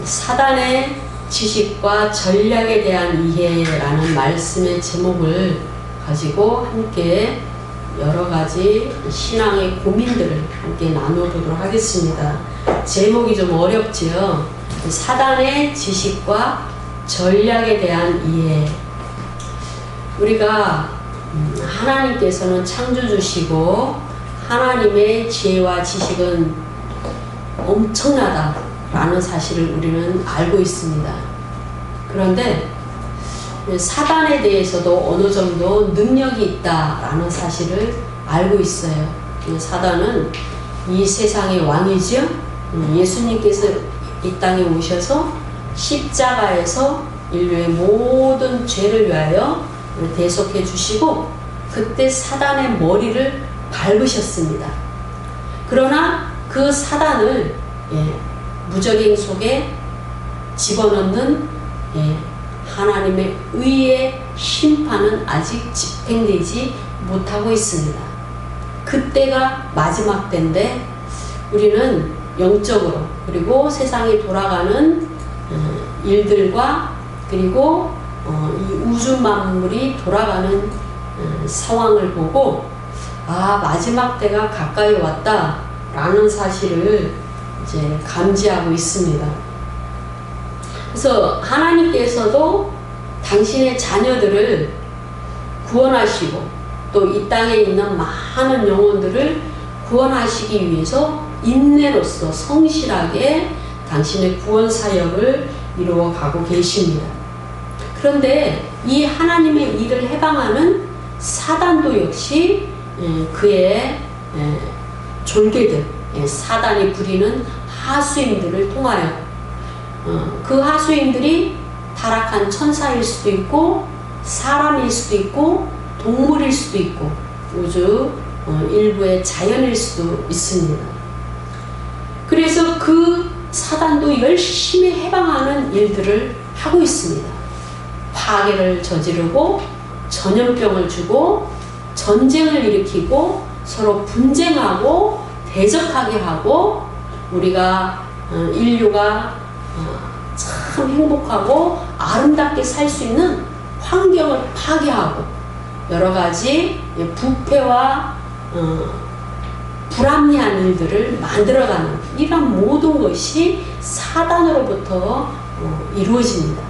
사단의 지식과 전략에 대한 이해라는 말씀의 제목을 가지고 함께 여러 가지 신앙의 고민들을 함께 나눠보도록 하겠습니다. 제목이 좀 어렵지요. 사단의 지식과 전략에 대한 이해. 우리가 하나님께서는 창조주시고 하나님의 지혜와 지식은 엄청나다라는 사실을 우리는 알고 있습니다. 그런데 사단에 대해서도 어느 정도 능력이 있다라는 사실을 알고 있어요. 사단은 이 세상의 왕이죠. 예수님께서 이 땅에 오셔서 십자가에서 인류의 모든 죄를 위하여 대속해 주시고 그때 사단의 머리를 밟으셨습니다. 그러나 그 사단을 무적행 속에 집어넣는 하나님의 의의 심판은 아직 집행되지 못하고 있습니다. 그때가 마지막 때인데 우리는 영적으로 그리고 세상이 돌아가는 일들과 그리고 이 우주 만물이 돌아가는 상황을 보고 마지막 때가 가까이 왔다라는 사실을 이제 감지하고 있습니다. 그래서 하나님께서도 당신의 자녀들을 구원하시고 또 이 땅에 있는 많은 영혼들을 구원하시기 위해서 인내로서 성실하게 당신의 구원 사역을 이루어가고 계십니다. 그런데 이 하나님의 일을 해방하는 사단도 역시 그의 졸개들, 사단이 부리는 하수인들을 통하여 그 하수인들이 타락한 천사일 수도 있고 사람일 수도 있고 동물일 수도 있고 우주 일부의 자연일 수도 있습니다. 그래서 그 사단도 열심히 해방하는 일들을 하고 있습니다. 파괴를 저지르고 전염병을 주고 전쟁을 일으키고 서로 분쟁하고 대적하게 하고 우리가 인류가 참 행복하고 아름답게 살 수 있는 환경을 파괴하고 여러 가지 부패와 불합리한 일들을 만들어가는 이런 모든 것이 사단으로부터 이루어집니다.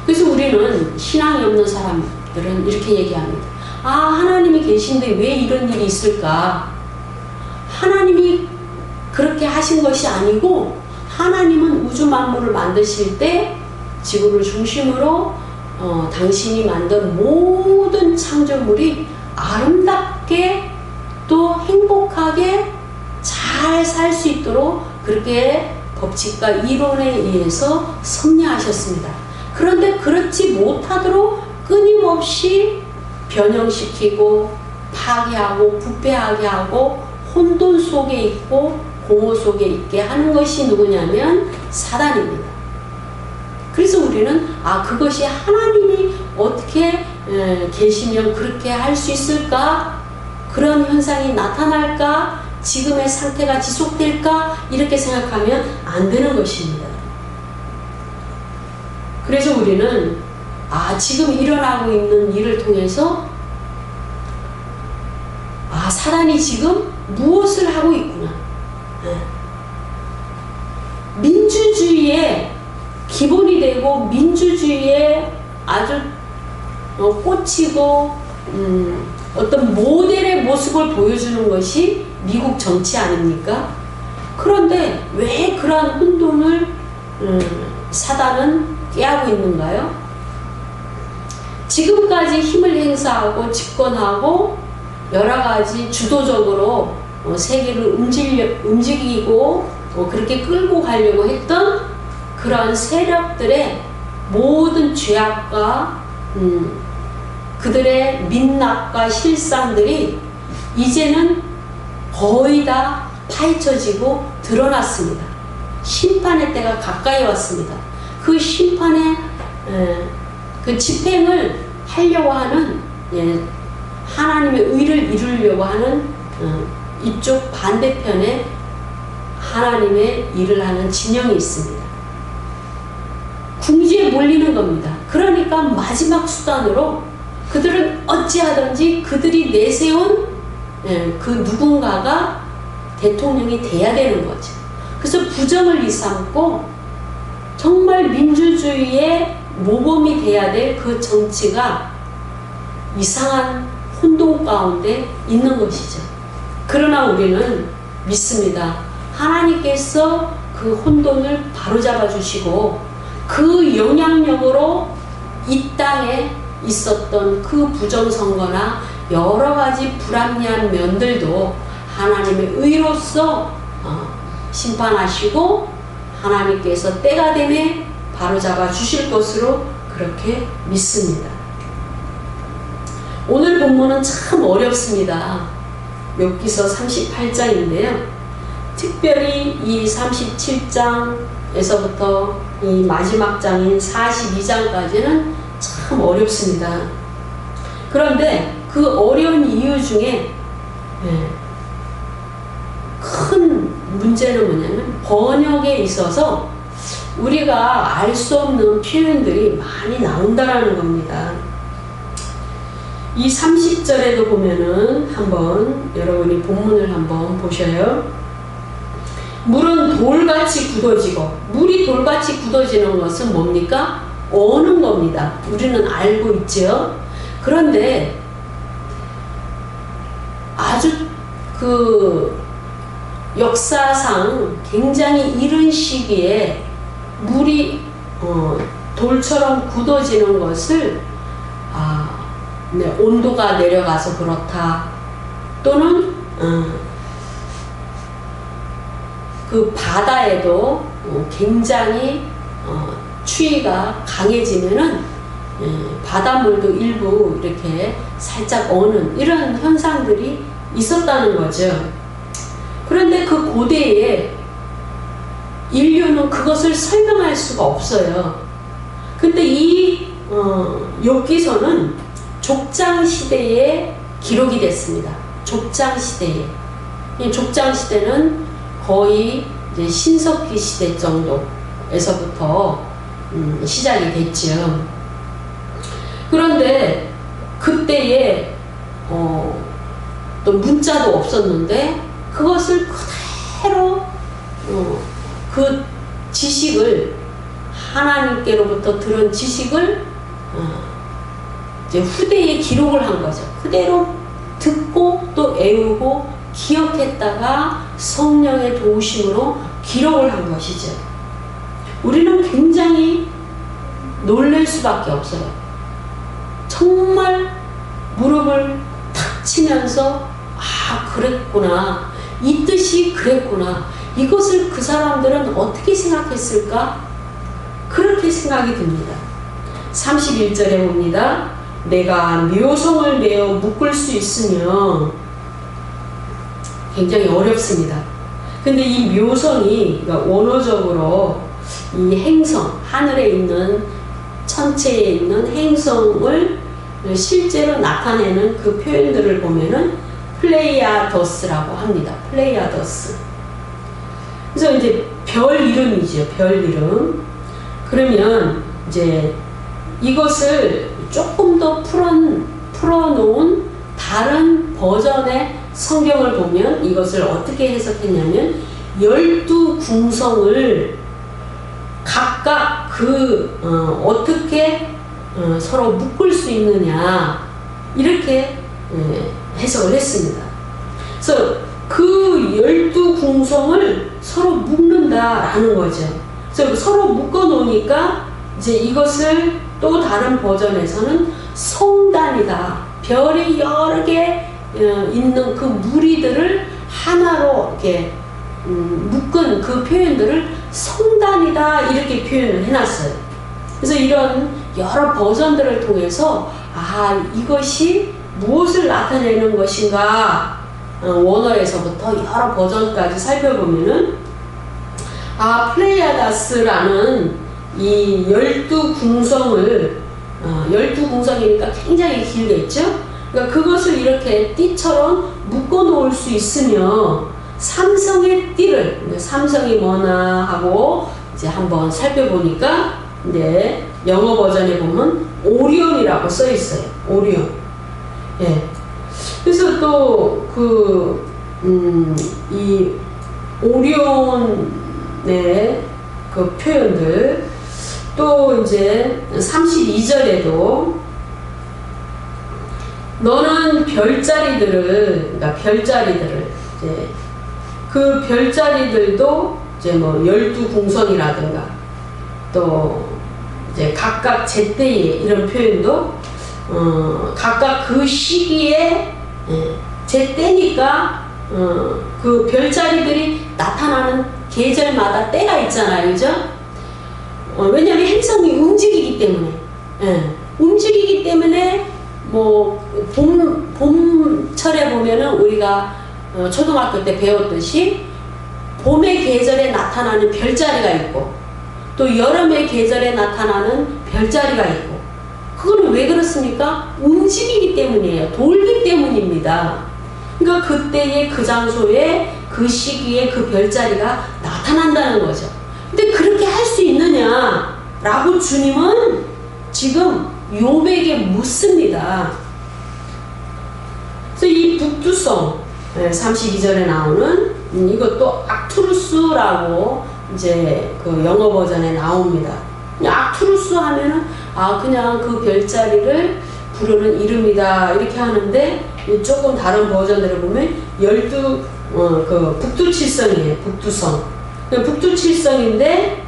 그래서 우리는 신앙이 없는 사람들은 이렇게 얘기합니다. 하나님이 계신데 왜 이런 일이 있을까? 하나님이 그렇게 하신 것이 아니고 하나님은 우주 만물을 만드실 때 지구를 중심으로 당신이 만든 모든 창조물이 아름답게 또 행복하게 잘 살 수 있도록 그렇게 법칙과 이론에 의해서 섭리하셨습니다. 그런데 그렇지 못하도록 끊임없이 변형시키고 파괴하고 부패하게 하고 혼돈 속에 있고 공허 속에 있게 하는 것이 누구냐면 사단입니다. 그래서 우리는 그것이 하나님이 어떻게 계시면 그렇게 할 수 있을까? 그런 현상이 나타날까? 지금의 상태가 지속될까? 이렇게 생각하면 안 되는 것입니다. 그래서 우리는 지금 일어나고 있는 일을 통해서 사단이 지금 무엇을 하고 있구나. 민주주의의 기본이 되고 민주주의에 아주 꽂히고 어떤 모델의 모습을 보여주는 것이 미국 정치 아닙니까? 그런데 왜 그러한 혼돈을 사단은 꾀하고 있는가요? 지금까지 힘을 행사하고 집권하고 여러 가지 주도적으로 세계를 움직이고 그렇게 끌고 가려고 했던 그런 세력들의 모든 죄악과 그들의 민낯과 실상들이 이제는 거의 다 파헤쳐지고 드러났습니다. 심판의 때가 가까이 왔습니다. 그 심판의 그 집행을 하려고 하는 하나님의 의를 이루려고 하는 이쪽 반대편에 하나님의 일을 하는 진영이 있습니다. 궁지에 몰리는 겁니다. 그러니까 마지막 수단으로 그들은 어찌하든지 그들이 내세운 그 누군가가 대통령이 돼야 되는 거죠. 그래서 부정을 일삼고 정말 민주주의의 모범이 돼야 될 그 정치가 이상한 혼돈 가운데 있는 것이죠. 그러나 우리는 믿습니다. 하나님께서 그 혼돈을 바로잡아 주시고 그 영향력으로 이 땅에 있었던 그 부정선거나 여러 가지 불합리한 면들도 하나님의 의로서 심판하시고 하나님께서 때가 되매 바로잡아 주실 것으로 그렇게 믿습니다. 오늘 본문은 참 어렵습니다. 욥기서 38장인데요. 특별히 이 37장에서부터 이 마지막 장인 42장까지는 참 어렵습니다. 그런데 그 어려운 이유 중에 큰 문제는 뭐냐면 번역에 있어서 우리가 알 수 없는 표현들이 많이 나온다라는 겁니다. 이 30절에도 보면은 한번 여러분이 본문을 한번 보셔요. 물은 돌같이 굳어지고, 물이 돌같이 굳어지는 것은 뭡니까? 어는 겁니다. 우리는 알고 있죠. 그런데 아주 그 역사상 굉장히 이른 시기에 물이 돌처럼 굳어지는 것을 온도가 내려가서 그렇다, 또는 그 바다에도 굉장히 추위가 강해지면은 바닷물도 일부 이렇게 살짝 어는 이런 현상들이 있었다는 거죠. 그런데 그 고대에 인류는 그것을 설명할 수가 없어요. 근데 이 욥기서는 족장 시대에 기록이 됐습니다. 족장 시대에. 이 족장 시대는 거의 이제 신석기 시대 정도에서부터 시작이 됐죠. 그런데 그때에 또 문자도 없었는데 그것을 그대로 그 지식을 하나님께로부터 들은 지식을 이제 후대에 기록을 한 거죠. 그대로 듣고 또 애우고 기억했다가 성령의 도우심으로 기록을 한 것이죠. 우리는 굉장히 놀랄 수밖에 없어요. 정말 무릎을 탁 치면서 그랬구나, 이 뜻이 그랬구나, 이것을 그 사람들은 어떻게 생각했을까? 그렇게 생각이 듭니다. 31절에 봅니다. 내가 묘성을 내어 묶을 수 있으며, 굉장히 어렵습니다. 근데 이 묘성이, 그러니까 원어적으로 이 행성, 하늘에 있는, 천체에 있는 행성을 실제로 나타내는 그 표현들을 보면은 플레이아더스라고 합니다. 플레이아더스. 그래서 이제 별 이름이죠. 별 이름. 그러면 이제 이것을 조금 더 풀어놓은 다른 버전의 성경을 보면 이것을 어떻게 해석했냐면 12궁성을 각각 어떻게 서로 묶을 수 있느냐, 이렇게 해석을 했습니다. 그래서 그 12궁성을 서로 묶는다라는 거죠. 그래서 서로 묶어 놓으니까 이제 이것을 또 다른 버전에서는 성단이다. 별이 여러 개 있는 그 무리들을 하나로 이렇게 묶은 그 표현들을 성단이다, 이렇게 표현을 해놨어요. 그래서 이런 여러 버전들을 통해서 이것이 무엇을 나타내는 것인가, 원어에서부터 여러 버전까지 살펴보면은 플레이아다스라는 이 12궁성을 12궁성이니까 굉장히 길겠죠? 그러니까 그것을 이렇게 띠처럼 묶어 놓을 수 있으며 삼성의 띠를, 삼성이 뭐나 하고 이제 한번 살펴보니까 이제 영어 버전에 보면 오리온이라고 써 있어요. 오리온. 예. 그래서 또 이 오리온의 그 표현들, 또 이제 32절에도 너는 별자리들을, 그러니까 별자리들을 이제 그 별자리들도 이제 뭐 12궁성이라든가 또 이제 각각 제때에 이런 표현도 각각 그 시기에 제때니까 그 별자리들이 나타나는 계절마다 때가 있잖아요, 그죠? 왜냐하면 행성이 움직이기 때문에, 움직이기 때문에 뭐 봄철에 보면은 우리가 초등학교 때 배웠듯이 봄의 계절에 나타나는 별자리가 있고 또 여름의 계절에 나타나는 별자리가 있고, 그거는 왜 그렇습니까? 움직이기 때문이에요. 돌기 때문입니다. 그러니까 그때의 그 장소에 그 시기에 그 별자리가 나타난다는 거죠. 근데 그렇게 할 수 있느냐 라고 주님은 지금 욥에게 묻습니다. 그래서 이 북두성 32절에 나오는 이것도 악투루스라고 이제 그 영어 버전에 나옵니다. 악투루스 하면은 그냥 그 별자리를 부르는 이름이다 이렇게 하는데, 조금 다른 버전들을 보면 그 북두칠성이에요. 북두성. 북두칠성인데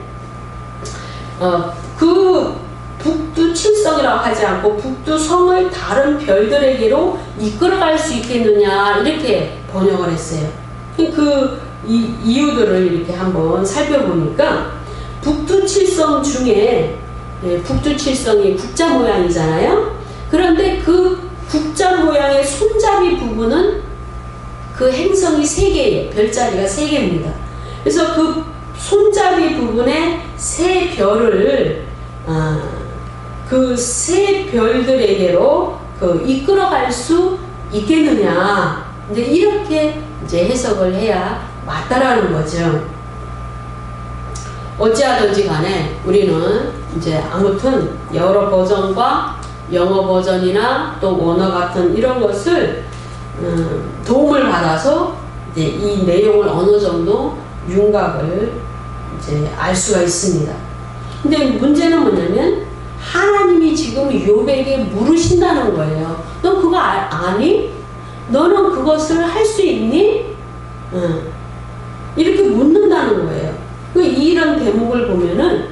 그 북두칠성이라고 하지 않고 북두성을 다른 별들에게로 이끌어갈 수 있겠느냐 이렇게 번역을 했어요. 이 이유들을 이렇게 한번 살펴보니까 북두칠성 중에 북두칠성이 국자 모양이잖아요. 그런데 그 국자 모양의 손잡이 부분은 그 행성이 3개예요. 별자리가 3개입니다. 그래서 그 손잡이 부분에 세 별을 그 세 별들에게로 이끌어갈 수 있겠느냐, 이제 이렇게 이제 해석을 해야 맞다라는 거죠. 어찌하든지 간에 우리는 이제 아무튼 여러 버전과 영어 버전이나 또 원어 같은 이런 것을 도움을 받아서 이제 이 내용을 어느 정도 윤곽을 이제 알 수가 있습니다. 근데 문제는 뭐냐면 하나님이 지금 욥에게 물으신다는 거예요. 너 그거 아니? 너는 그것을 할 수 있니? 이렇게 묻는다는 거예요. 이런 대목을 보면은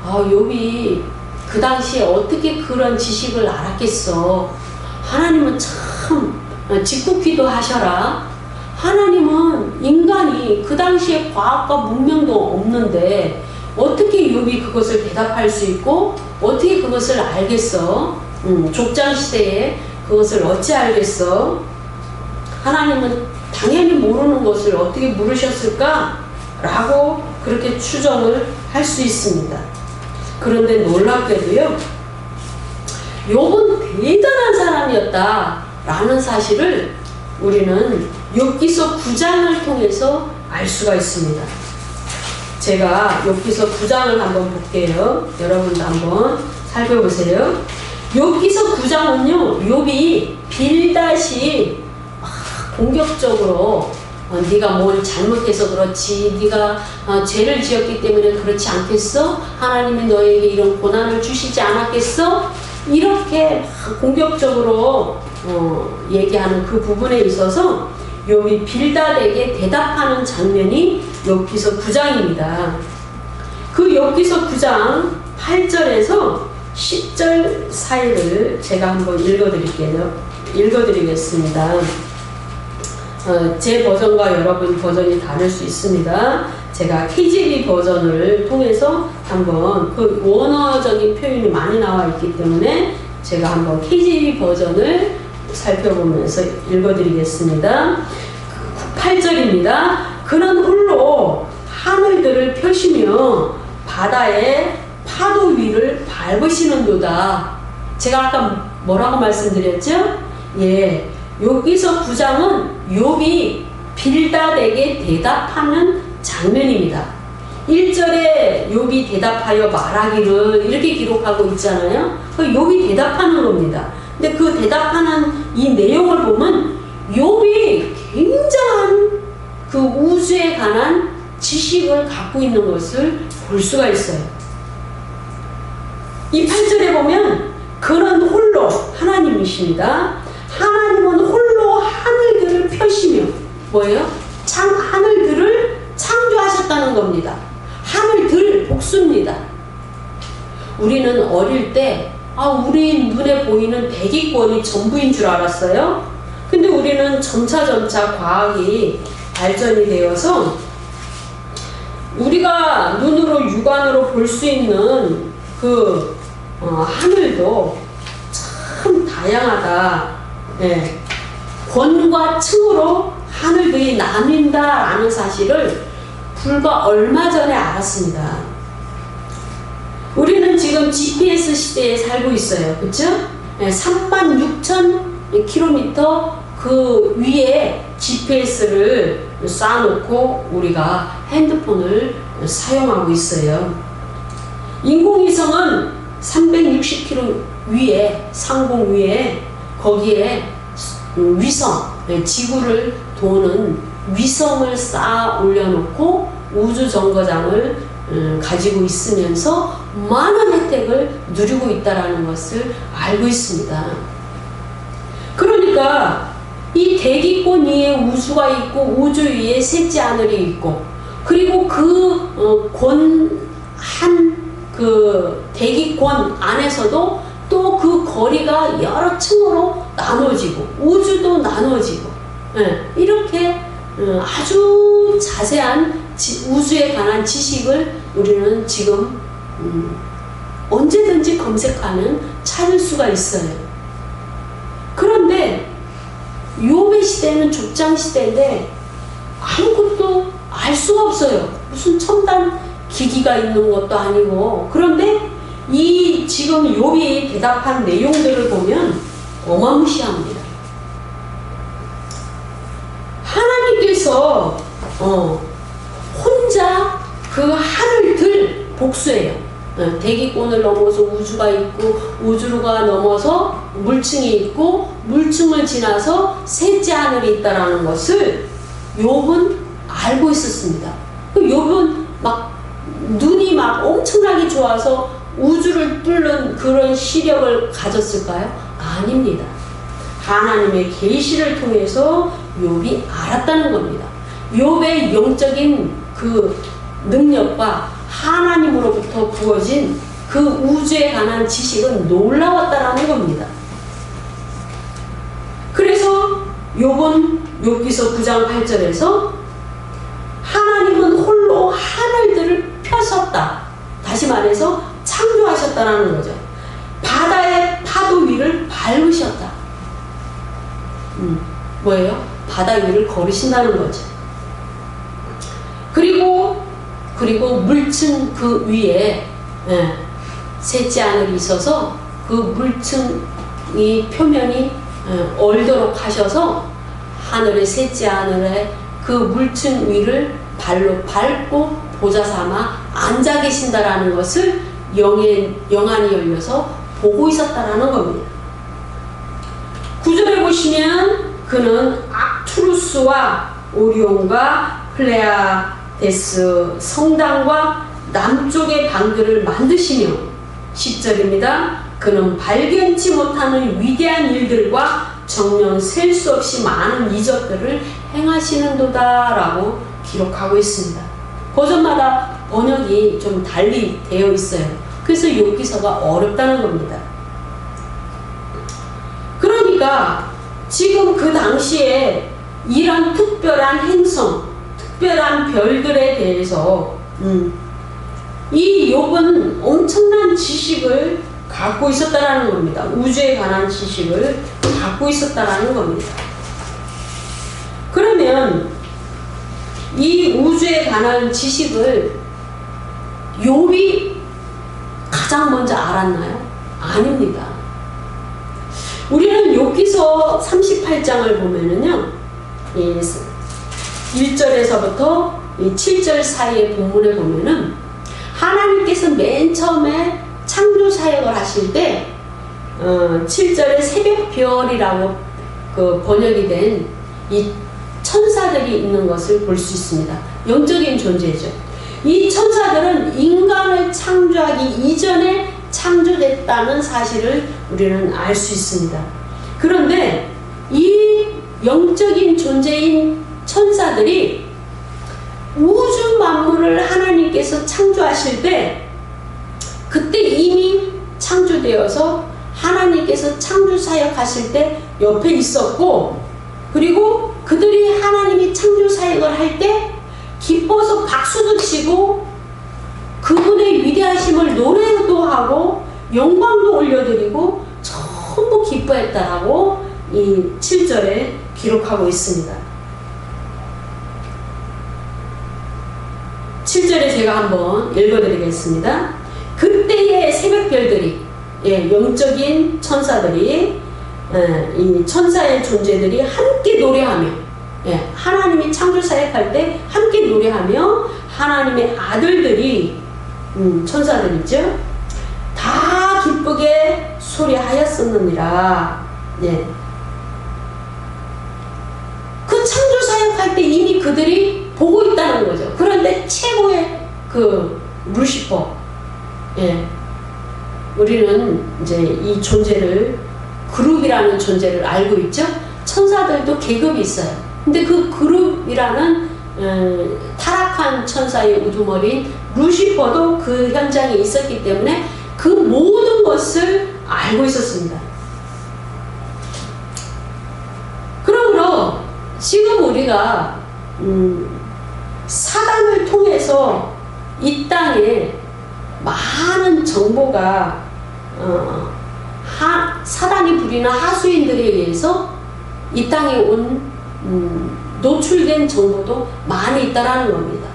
욥이 그 당시에 어떻게 그런 지식을 알았겠어. 하나님은 참 짓궂기도 하셔라. 하나님은 인간이 그 당시에 과학과 문명도 없는데 어떻게 욥이 그것을 대답할 수 있고 어떻게 그것을 알겠어? 족장시대에 그것을 어찌 알겠어? 하나님은 당연히 모르는 것을 어떻게 물으셨을까? 라고 그렇게 추정을 할 수 있습니다. 그런데 놀랍게도요, 욥은 대단한 사람이었다 라는 사실을 우리는 욥기서 9장을 통해서 알 수가 있습니다. 제가 욥기서 9장을 한번 볼게요. 여러분도 한번 살펴보세요. 욥기서 9장은요, 욥이 빌닷이 공격적으로 네가 뭘 잘못해서 그렇지, 네가 죄를 지었기 때문에 그렇지 않겠어? 하나님이 너에게 이런 고난을 주시지 않았겠어? 이렇게 공격적으로 얘기하는 그 부분에 있어서 욥이 빌닷에게 대답하는 장면이 욥기서 9장입니다. 그 욥기서 9장 8절에서 10절 사이를 제가 한번 읽어드리겠습니다. 제 버전과 여러분 버전이 다를 수 있습니다. 제가 KJV 버전을 통해서 한번 그 원어적인 표현이 많이 나와 있기 때문에 제가 한번 KJV 버전을 살펴보면서 읽어드리겠습니다. 8절입니다. 그는 홀로 하늘들을 펴시며 바다의 파도 위를 밟으시는도다. 제가 아까 뭐라고 말씀드렸죠? 예, 욥기서 9장은 욥이 빌닷에게 대답하는 장면입니다. 1절에 욥이 대답하여 말하기를 이렇게 기록하고 있잖아요. 욥이 대답하는 겁니다. 근데 그 대답하는 이 내용을 보면 욥이 굉장한 그 우주에 관한 지식을 갖고 있는 것을 볼 수가 있어요. 이 8절에 보면 그는 홀로 하나님이십니다. 하나님은 홀로 하늘들을 펴시며 뭐예요? 하늘들을 창조하셨다는 겁니다. 하늘들 복수입니다. 우리는 어릴 때 우리 눈에 보이는 대기권이 전부인 줄 알았어요. 근데 우리는 점차 과학이 발전이 되어서 우리가 눈으로 육안으로 볼 수 있는 그 하늘도 참 다양하다. 예. 권과 층으로 하늘들이 나뉜다라는 사실을 불과 얼마 전에 알았습니다. 우리는 지금 GPS 시대에 살고 있어요. 그쵸? 36,000km 그 위에 GPS를 쏴놓고 우리가 핸드폰을 사용하고 있어요. 인공위성은 360km 위에, 상공 위에, 거기에 위성, 지구를 도는 위성을 쌓아 올려놓고 우주정거장을 가지고 있으면서 많은 혜택을 누리고 있다는 것을 알고 있습니다. 그러니까 이 대기권 위에 우주가 있고 우주 위에 셋째 하늘이 있고 그리고 그 대기권 안에서도 또 그 거리가 여러 층으로 나눠지고 우주도 나눠지고 이렇게 아주 자세한 우주에 관한 지식을 우리는 지금 언제든지 검색하면 찾을 수가 있어요. 그런데 욥의 시대는 족장 시대인데 아무것도 알 수가 없어요. 무슨 첨단 기기가 있는 것도 아니고. 그런데 이 지금 욥이 대답한 내용들을 보면 어마무시합니다. 하나님께서 혼자 그 하늘들 복수해요. 대기권을 넘어서 우주가 있고 우주가 넘어서 물층이 있고 물층을 지나서 셋째 하늘이 있다라는 것을 욥은 알고 있었습니다. 욥은 막 눈이 막 엄청나게 좋아서 우주를 뚫는 그런 시력을 가졌을까요? 아닙니다. 하나님의 계시를 통해서 욥이 알았다는 겁니다. 욥의 영적인 그 능력과 하나님으로부터 부어진 그 우주에 관한 지식은 놀라웠다라는 겁니다. 그래서 욥은 욥기서 9장 8절에서 하나님은 홀로 하늘들을 펴셨다. 다시 말해서 창조하셨다라는 거죠. 바다의 파도 위를 밟으셨다. 뭐예요? 바다 위를 걸으신다는 거죠. 그리고 물층 그 위에 셋째 하늘이 있어서 그 물층이 표면이 얼도록 하셔서 하늘의 셋째 하늘에 그 물층 위를 발로 밟고 보좌 삼아 앉아 계신다라는 것을 영안이 열려서 보고 있었다라는 겁니다. 9절에 보시면 그는 악투루스와 오리온과 플레아데스 성당과 남쪽의 방들을 만드시며 10절입니다. 그는 발견치 못하는 위대한 일들과 정녕 셀 수 없이 많은 이적들을 행하시는도다 라고 기록하고 있습니다. 버전마다 번역이 좀 달리 되어 있어요. 그래서 욥기서가 어렵다는 겁니다. 그러니까 지금 그 당시에 이런 특별한 행성, 특별한 별들에 대해서 이 욥은 엄청난 지식을 갖고 있었다라는 겁니다. 우주에 관한 지식을 갖고 있었다라는 겁니다. 그러면 이 우주에 관한 지식을 욥이 가장 먼저 알았나요? 아닙니다. 우리는 욥기서 38장을 보면은요, 1절에서부터 7절 사이의 본문에 보면은 하나님께서 맨 처음에 창조 사역을 하실 때 7절에 새벽별이라고 그 번역이 된 이 천사들이 있는 것을 볼 수 있습니다. 영적인 존재죠. 이 천사들은 인간을 창조하기 이전에 창조됐다는 사실을 우리는 알 수 있습니다. 그런데 이 영적인 존재인 천사들이 우주 만물을 하나님께서 창조하실 때 그때 이미 창조되어서 하나님께서 창조 사역하실 때 옆에 있었고, 그리고 그들이 하나님이 창조 사역을 할 때 기뻐서 박수도 치고 그분의 위대하심을 노래도 하고 영광도 올려드리고 전부 기뻐했다라고 이 7절에 기록하고 있습니다. 7절에 제가 한번 읽어드리겠습니다. 그때의 새벽별들이, 영적인 천사들이, 이 천사의 존재들이 함께 노래하며, 하나님이 창조 사역할 때 함께 노래하며 하나님의 아들들이, 천사들이죠, 다 기쁘게 소리하였었느니라. 그 창조 사역할 때 이미 그들이 보고 있다는 거죠. 그런데 최고의 그 루시퍼, 우리는 이제 이 존재를, 그룹이라는 존재를 알고 있죠. 천사들도 계급이 있어요. 근데 그 그룹이라는 타락한 천사의 우두머리인 루시퍼도 그 현장에 있었기 때문에 그 모든 것을 알고 있었습니다. 그러므로 지금 우리가 사단을 통해서 이 땅에 많은 정보가 사단이 부리는 하수인들에 의해서 이 땅에 노출된 정보도 많이 있다라는 겁니다.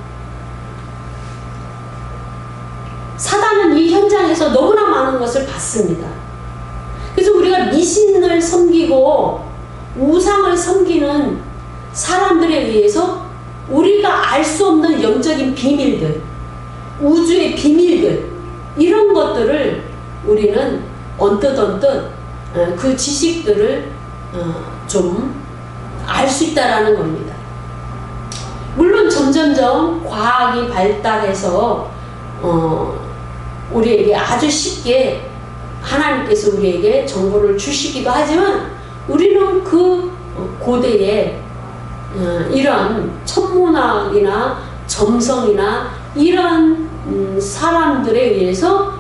사단은 이 현장에서 너무나 많은 것을 봤습니다. 그래서 우리가 미신을 섬기고 우상을 섬기는 사람들에 의해서 우리가 알 수 없는 영적인 비밀들, 우주의 비밀들, 이런 것들을 우리는 언뜻 그 지식들을 좀 알 수 있다라는 겁니다. 물론 점점점 과학이 발달해서 우리에게 아주 쉽게 하나님께서 우리에게 정보를 주시기도 하지만, 우리는 그 고대에 이런 천문학이나 점성이나 이런 사람들에 의해서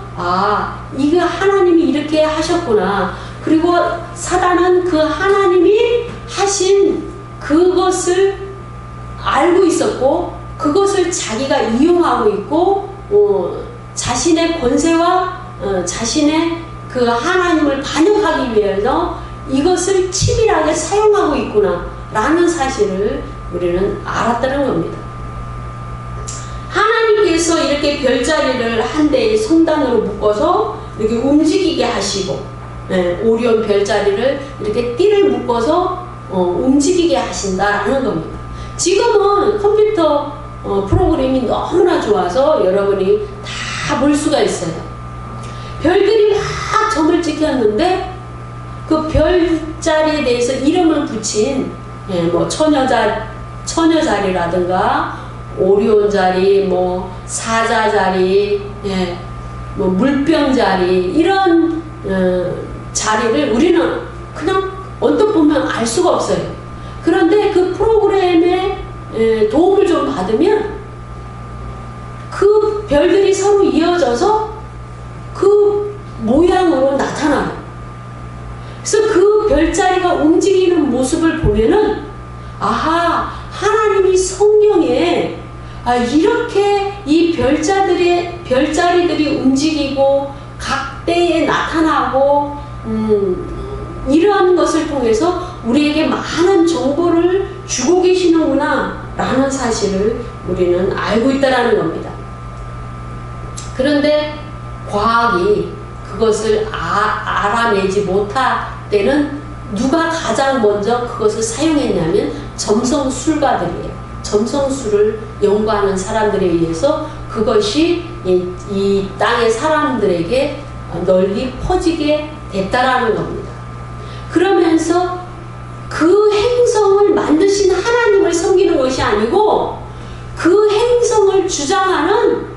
이거 하나님이 이렇게 하셨구나, 그리고 사단은 그 하나님이 하신 그것을 알고 있었고 그것을 자기가 이용하고 있고 자신의 권세와 자신의 그 하나님을 반역하기 위해서 이것을 치밀하게 사용하고 있구나 라는 사실을 우리는 알았다는 겁니다. 하나님께서 이렇게 별자리를 한 대의 성단으로 묶어서 이렇게 움직이게 하시고, 오리온 별자리를 이렇게 띠를 묶어서 움직이게 하신다라는 겁니다. 지금은 컴퓨터 프로그램이 너무나 좋아서 여러분이 다 볼 수가 있어요. 별들이 막 점을 찍혔는데 그 별자리에 대해서 이름을 붙인 뭐 처녀자리라든가 오리온자리, 뭐 사자자리, 뭐 물병자리, 이런 자리를 우리는 그냥 언뜻 보면 알 수가 없어요. 그런데 그 프로그램의 도움을 좀 받으면 그 별들이 서로 이어져서 그 모양으로 나타나요. 그래서 그 별자리가 움직이는 모습을 보면은 하나님이 성경에 이렇게 이 별자리들이 움직이고 각 때에 나타나고 이러한 것을 통해서 우리에게 많은 정보를 주고 계시는구나 라는 사실을 우리는 알고 있다라는 겁니다. 그런데 과학이 그것을 알아내지 못할 때는 누가 가장 먼저 그것을 사용했냐면 점성술가들이에요. 점성술을 연구하는 사람들에 의해서 그것이 이 땅의 사람들에게 널리 퍼지게 됐다라는 겁니다. 그러면서 그 행성을 만드신 하나님을 섬기는 것이 아니고 그 행성을 주장하는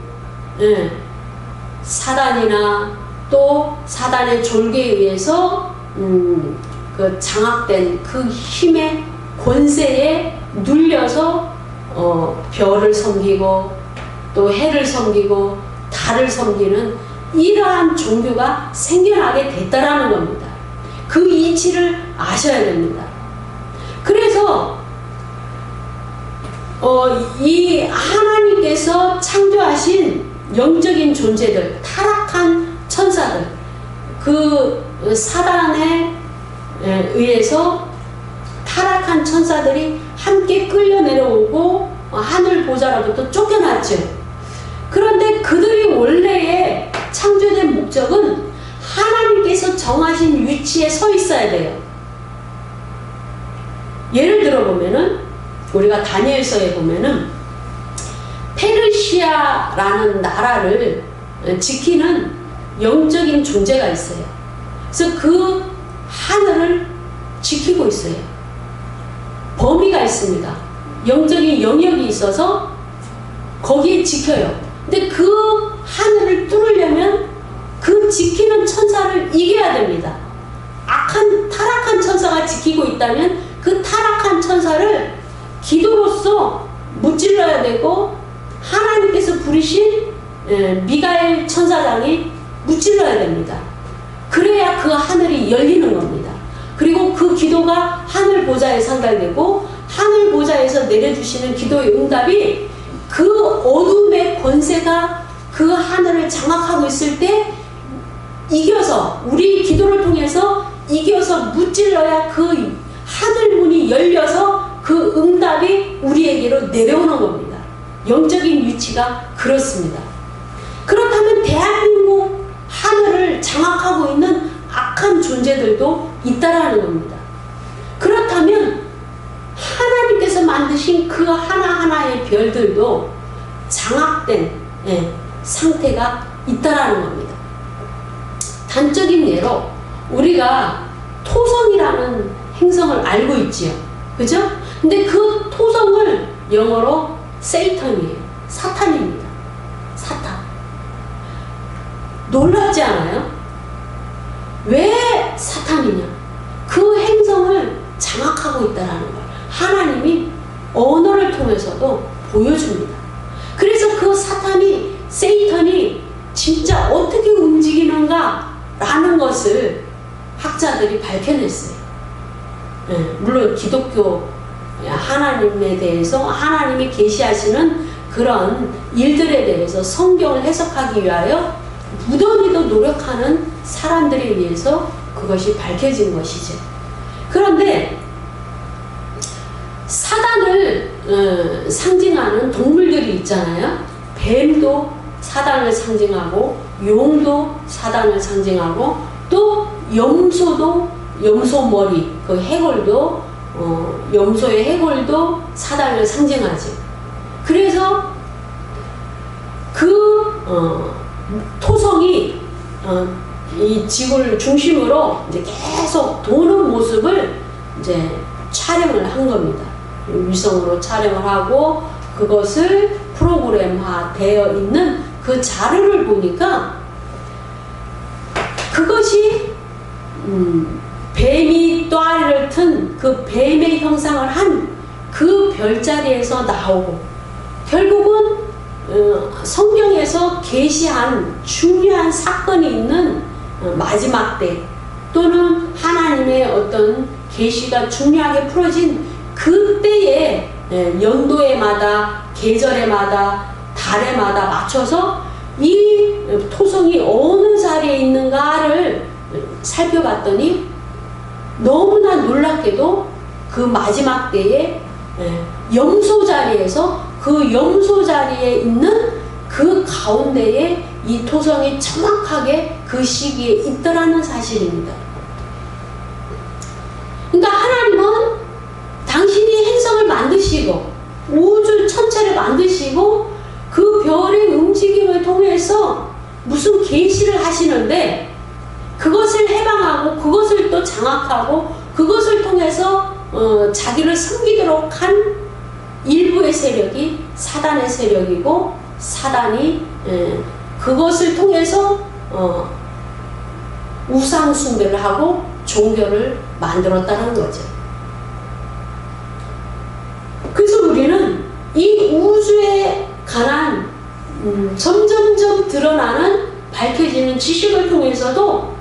사단이나 또 사단의 졸개에 의해서 그 장악된 그 힘의 권세에 눌려서 별을 섬기고 또 해를 섬기고 달을 섬기는 이러한 종교가 생겨나게 됐다라는 겁니다. 그 이치를 아셔야 됩니다. 그래서 이 하나님께서 창조하신 영적인 존재들, 타락한 천사들, 그 사단에 의해서 타락한 천사들이 함께 끌려 내려오고 하늘 보좌로부터 쫓겨났죠. 그런데 그들이 원래의 창조된 목적은 하나님께서 정하신 위치에 서 있어야 돼요. 예를 들어 보면은 우리가 다니엘서에 보면은 페르시아라는 나라를 지키는 영적인 존재가 있어요. 그래서 그 하늘을 지키고 있어요. 범위가 있습니다. 영적인 영역이 있어서 거기에 지켜요. 근데 그 하늘을 뚫으려면 그 지키는 천사를 이겨야 됩니다. 타락한 천사가 지키고 있다면 그 타락한 천사를 기도로서 무찔러야 되고 하나님께서 부르신 미가엘 천사장이 무찔러야 됩니다. 그래야 그 하늘이 열리는 겁니다. 그리고 그 기도가 하늘 보좌에 상달되고 하늘 보좌에서 내려주시는 기도의 응답이 그 어둠의 권세가 그 하늘을 장악하고 있을 때 이겨서 우리 기도를 통해서 이겨서 무찔러야 그 하늘 문이 열려서 그 응답이 우리에게로 내려오는 겁니다. 영적인 위치가 그렇습니다. 그렇다면 대한민국 하늘을 장악하고 있는 악한 존재들도 있다라는 겁니다. 그렇다면 하나님께서 만드신 그 하나하나의 별들도 장악된 상태가 있다라는 겁니다. 단적인 예로 우리가 토성이라는 행성을 알고 있지요. 그죠? 근데 그 토성을 영어로 세이턴이에요. 사탄입니다. 사탄. 놀랍지 않아요? 왜 사탄이냐? 그 행성을 장악하고 있다라는 걸 하나님이 언어를 통해서도 보여줍니다. 그래서 그 사탄이, 세이턴이 진짜 어떻게 움직이는가 라는 것을 학자들이 밝혀냈어요. 물론 기독교 하나님에 대해서 하나님이 계시하시는 그런 일들에 대해서 성경을 해석하기 위하여 무던히도 노력하는 사람들에 의해서 그것이 밝혀진 것이죠. 그런데 사단을 상징하는 동물들이 있잖아요. 뱀도 사단을 상징하고 용도 사단을 상징하고 또 염소도 염소머리 그 해골도 염소의 해골도 사단을 상징하지. 그래서 그 토성이 이 지구를 중심으로 이제 계속 도는 모습을 이제 촬영을 한 겁니다. 위성으로 촬영을 하고 그것을 프로그램화 되어 있는 그 자료를 보니까 그것이 뱀이 또아리를 튼 그 뱀의 형상을 한 그 별자리에서 나오고 결국은 성경에서 계시한 중요한 사건이 있는 마지막 때 또는 하나님의 어떤 계시가 중요하게 풀어진 그때에 연도에마다 계절에마다 달에마다 맞춰서 이 토성이 어느 자리에 있는가를 살펴봤더니 너무나 놀랍게도 그 마지막 때에 염소 자리에서 그 염소 자리에 있는 그 가운데에 이 토성이 정확하게 그 시기에 있더라는 사실입니다. 그러니까 하나님은 당신이 행성을 만드시고 우주 통해서 무슨 계시를 하시는데 그것을 해방하고 그것을 또 장악하고 그것을 통해서 자기를 섬기도록 한 일부의 세력이 사단의 세력이고 사단이 그것을 통해서 우상 숭배를 하고 종교를 만들었다는 거죠. 그래서 우리는 이 우주에 관한 점점점 드러나는 밝혀지는 지식을 통해서도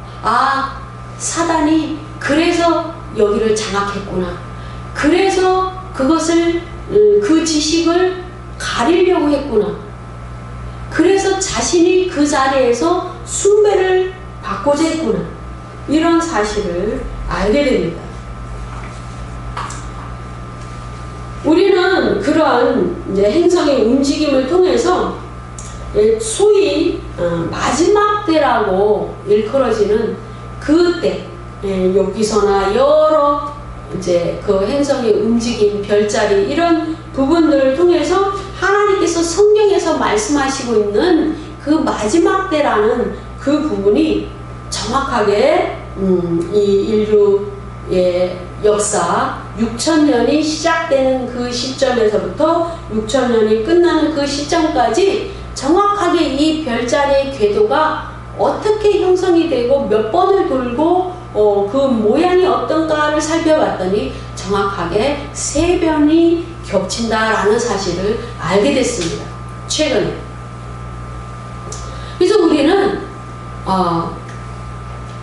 사단이 그래서 여기를 장악했구나. 그래서 그것을 그 지식을 가리려고 했구나. 그래서 자신이 그 자리에서 숭배를 받고자 했구나. 이런 사실을 알게 됩니다. 우리는 그런 행성의 움직임을 통해서 소위 마지막 때라고 일컬어지는 그때, 여기서나 여러 그 행성의 움직임, 별자리 이런 부분들을 통해서 하나님께서 성경에서 말씀하시고 있는 그 마지막 때라는 그 부분이 정확하게 이 인류의 역사 6,000년이 시작되는 그 시점에서부터 6,000년이 끝나는 그 시점까지 정확하게 이 별자리의 궤도가 어떻게 형성이 되고 몇 번을 돌고 그 모양이 어떤가를 살펴봤더니 정확하게 3변이 겹친다라는 사실을 알게 됐습니다. 최근에. 그래서 우리는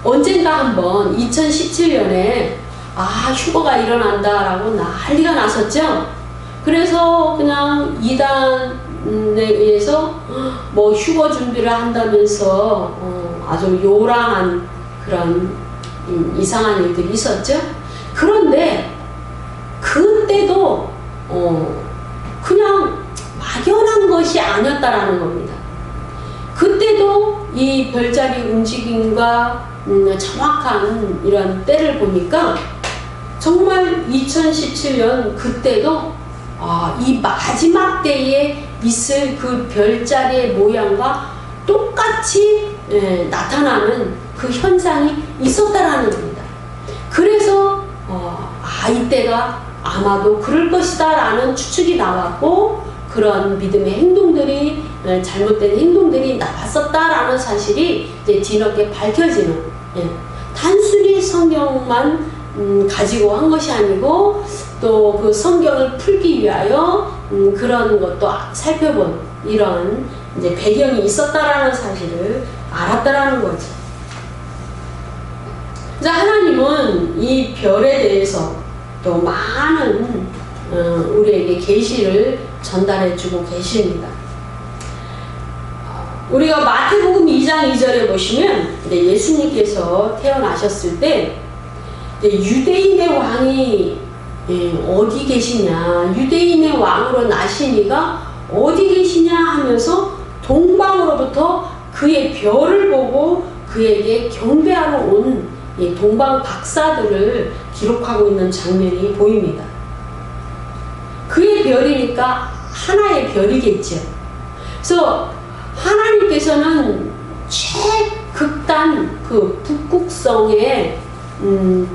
언젠가 한번 2017년에 휴거가 일어난다라고 난리가 났었죠. 그래서 그냥 이단에 의해서 뭐 휴거 준비를 한다면서 아주 요란한 그런 이상한 일들이 있었죠. 그런데 그때도 그냥 막연한 것이 아니었다라는 겁니다. 그때도 이 별자리 움직임과 정확한 이런 때를 보니까 정말 2017년 그때도 이 마지막 때에 있을 그 별자리의 모양과 똑같이 나타나는 그 현상이 있었다라는 겁니다. 그래서 이때가 아마도 그럴 것이다 라는 추측이 나왔고 그런 믿음의 행동들이 잘못된 행동들이 나왔었다라는 사실이 이제 뒤늦게 밝혀지는 단순히 성경만 가지고 한 것이 아니고 또 그 성경을 풀기 위하여 그런 것도 살펴본 이런 이제 배경이 있었다라는 사실을 알았다라는 거죠. 그래서 하나님은 이 별에 대해서 또 많은 우리에게 계시를 전달해주고 계십니다. 우리가 마태복음 2장 2절에 보시면 예수님께서 태어나셨을 때 유대인의 왕이 어디 계시냐, 유대인의 왕으로 나신 이가 어디 계시냐 하면서 동방으로부터 그의 별을 보고 그에게 경배하러 온 동방 박사들을 기록하고 있는 장면이 보입니다. 그의 별이니까 하나의 별이겠죠. 그래서 하나님께서는 최극단 그 북극성의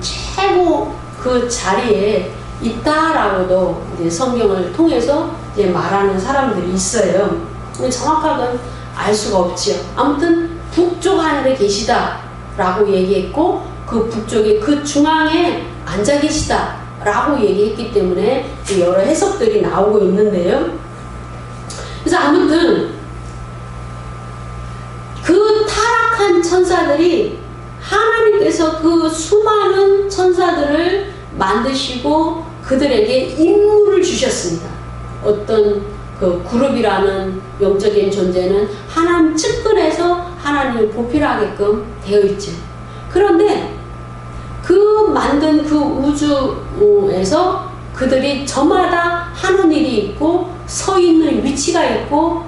최고 그 자리에 있다라고도 이제 성경을 통해서 이제 말하는 사람들이 있어요. 정확하게 알 수가 없지요. 아무튼 북쪽 하늘에 계시다라고 얘기했고 그 북쪽에 그 중앙에 앉아 계시다라고 얘기했기 때문에 여러 해석들이 나오고 있는데요. 그래서 아무튼 그 타락한 천사들이 하나님께서 그 수많은 천사들을 만드시고 그들에게 임무를 주셨습니다. 어떤 그 그룹이라는 영적인 존재는 하나님 측근에서 하나님을 보필하게끔 되어 있죠. 그런데 그 만든 그 우주에서 그들이 저마다 하는 일이 있고 서 있는 위치가 있고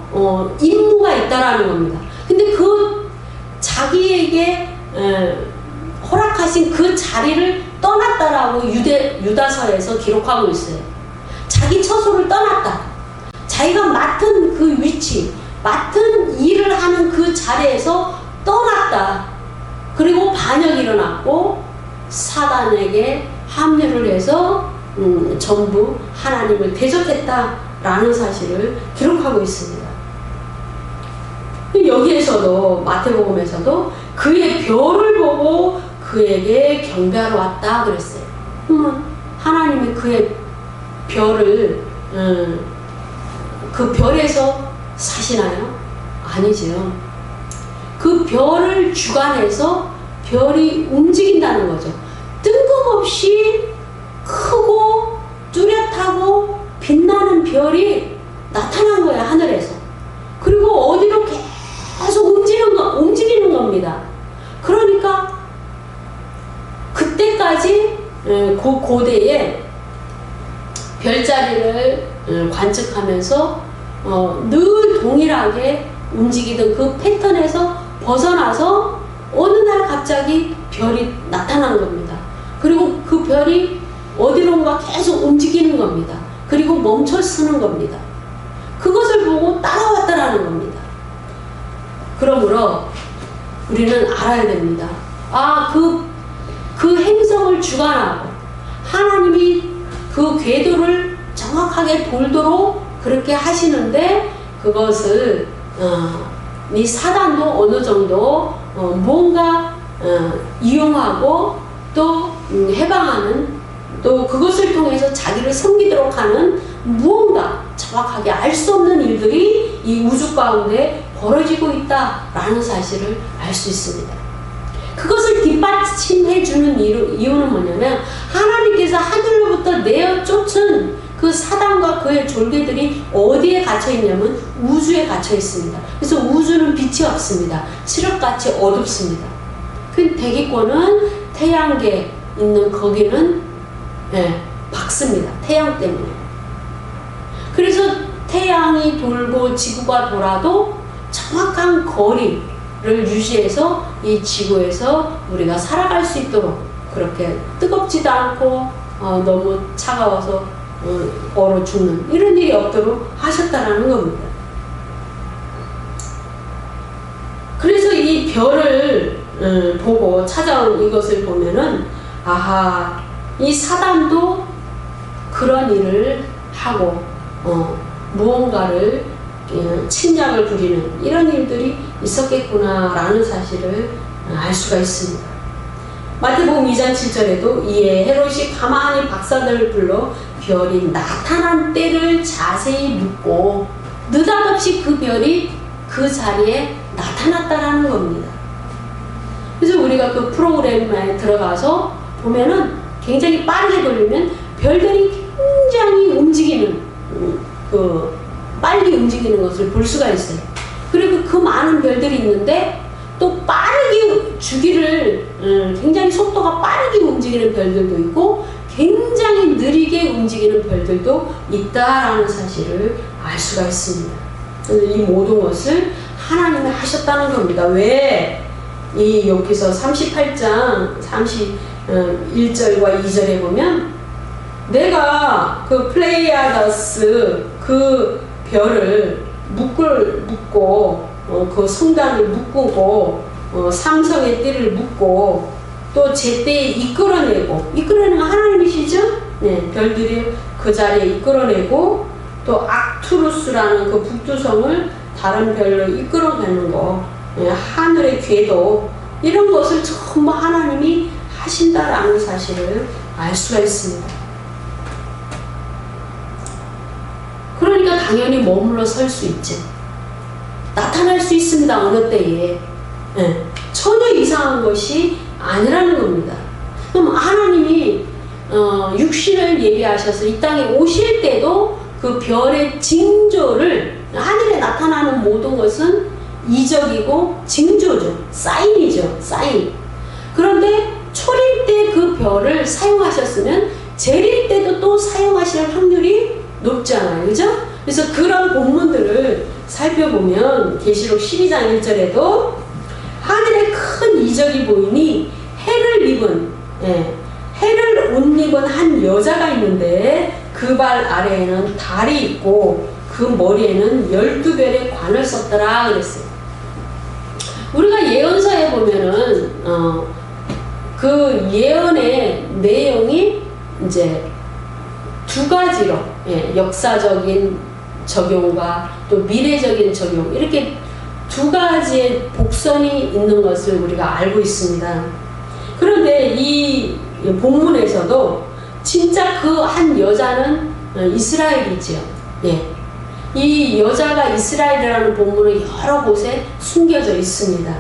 임무가 있다라는 겁니다. 근데 그 자기에게 허락하신 그 자리를 떠났다라고 유다서에서 기록하고 있어요. 자기 처소를 떠났다. 자기가 맡은 그 위치, 맡은 일을 하는 그 자리에서 떠났다. 그리고 반역이 일어났고 사단에게 합류를 해서 전부 하나님을 대적했다라는 사실을 기록하고 있습니다. 여기에서도 마태복음에서도 그의 별을 보고 그에게 경배하러 왔다 그랬어요. 하나님이 그의 별을 그 별에서 사시나요? 아니죠. 그 별을 주관해서 별이 움직인다는 거죠. 뜬금없이 크고 뚜렷하고 빛나는 별이 나타난 거야, 하늘에서. 그리고 어디로 계속 움직이는 겁니다. 그러니까 그때까지 고대에 별자리를 관측하면서 늘 동일하게 움직이던 그 패턴에서 벗어나서 어느 날 갑자기 별이 나타나는 겁니다. 그리고 그 별이 어디론가 계속 움직이는 겁니다. 그리고 멈춰 서는 겁니다. 그것을 보고 따라왔다라는 겁니다. 그러므로 우리는 알아야 됩니다. 그 행성을 주관하고 하나님이 그 궤도를 정확하게 돌도록 그렇게 하시는데 그것을 이 사단도 어느 정도 뭔가 이용하고 또 해방하는 또 그것을 통해서 자기를 섬기도록 하는 무언가 정확하게 알 수 없는 일들이 이 우주 가운데 벌어지고 있다라는 사실을 알 수 있습니다. 그것을 뒷받침해 주는 이유는 뭐냐면 하나님께서 하늘로부터 내어 쫓은 그 사단과 그의 졸개들이 어디에 갇혀 있냐면 우주에 갇혀 있습니다. 그래서 우주는 빛이 없습니다. 칠흑같이 어둡습니다. 그 대기권은 태양계 있는 거기는 밝습니다. 태양 때문에. 그래서 태양이 돌고 지구가 돌아도 정확한 거리를 유지해서 이 지구에서 우리가 살아갈 수 있도록 그렇게 뜨겁지도 않고 너무 차가워서 얼어 죽는 이런 일이 없도록 하셨다라는 겁니다. 그래서 이 별을 보고 찾아온 이것을 보면은 이 사단도 그런 일을 하고 무언가를 침략을 부리는 이런 일들이 있었겠구나라는 사실을 알 수가 있습니다. 마태복음 2장 7절에도 이에 헤롯이 가만히 박사들을 불러 별이 나타난 때를 자세히 묻고 느닷없이 그 별이 그 자리에 나타났다라는 겁니다. 그래서 우리가 그 프로그램에 들어가서 보면은 굉장히 빠르게 돌리면 별들이 굉장히 움직이는 빨리 움직이는 것을 볼 수가 있어요. 그리고 그 많은 별들이 있는데 또 빠르게 주기를 굉장히 속도가 빠르게 움직이는 별들도 있고 굉장히 느리게 움직이는 별들도 있다라는 사실을 알 수가 있습니다. 이 모든 것을 하나님이 하셨다는 겁니다. 왜? 이 여기서 38장 31절과 2절에 보면 내가 그 플레이아더스 그 별을 묶고 그 성단을 묶고 삼성의 띠를 묶고 또 제때에 이끌어내는 하나님이시죠? 네, 별들이 그 자리에 이끌어내고 또 악투루스라는 그 북두성을 다른 별로 이끌어내는 거, 하늘의 궤도 이런 것을 전부 하나님이 하신다라는 사실을 알 수가 있습니다. 그러니까 당연히 머물러 설 수 있지. 나타날 수 있습니다. 어느 때에. 전혀 이상한 것이 아니라는 겁니다. 그럼 하나님이 육신을 예비하셔서 이 땅에 오실 때도 그 별의 징조를 하늘에 나타나는 모든 것은 이적이고 징조죠. 사인이죠. 사인. 그런데 초릴 때 그 별을 사용하셨으면 재릴 때도 또 사용하실 확률이 높잖아요. 그죠? 그래서 그런 본문들을 살펴보면 계시록 12장 1절에도 하늘에 큰 이적이 보이니 해를 옷 입은 한 여자가 있는데 그 발 아래에는 달이 있고 그 그 머리에는 12별의 관을 썼더라 그랬어요. 우리가 예언서에 보면은 그 예언의 내용이 이제 두 가지로 역사적인 적용과 또 미래적인 적용 이렇게 두 가지의 복선이 있는 것을 우리가 알고 있습니다. 그런데 이 본문에서도 진짜 그 한 여자는 이스라엘이지요. 이 여자가 이스라엘이라는 본문은 여러 곳에 숨겨져 있습니다.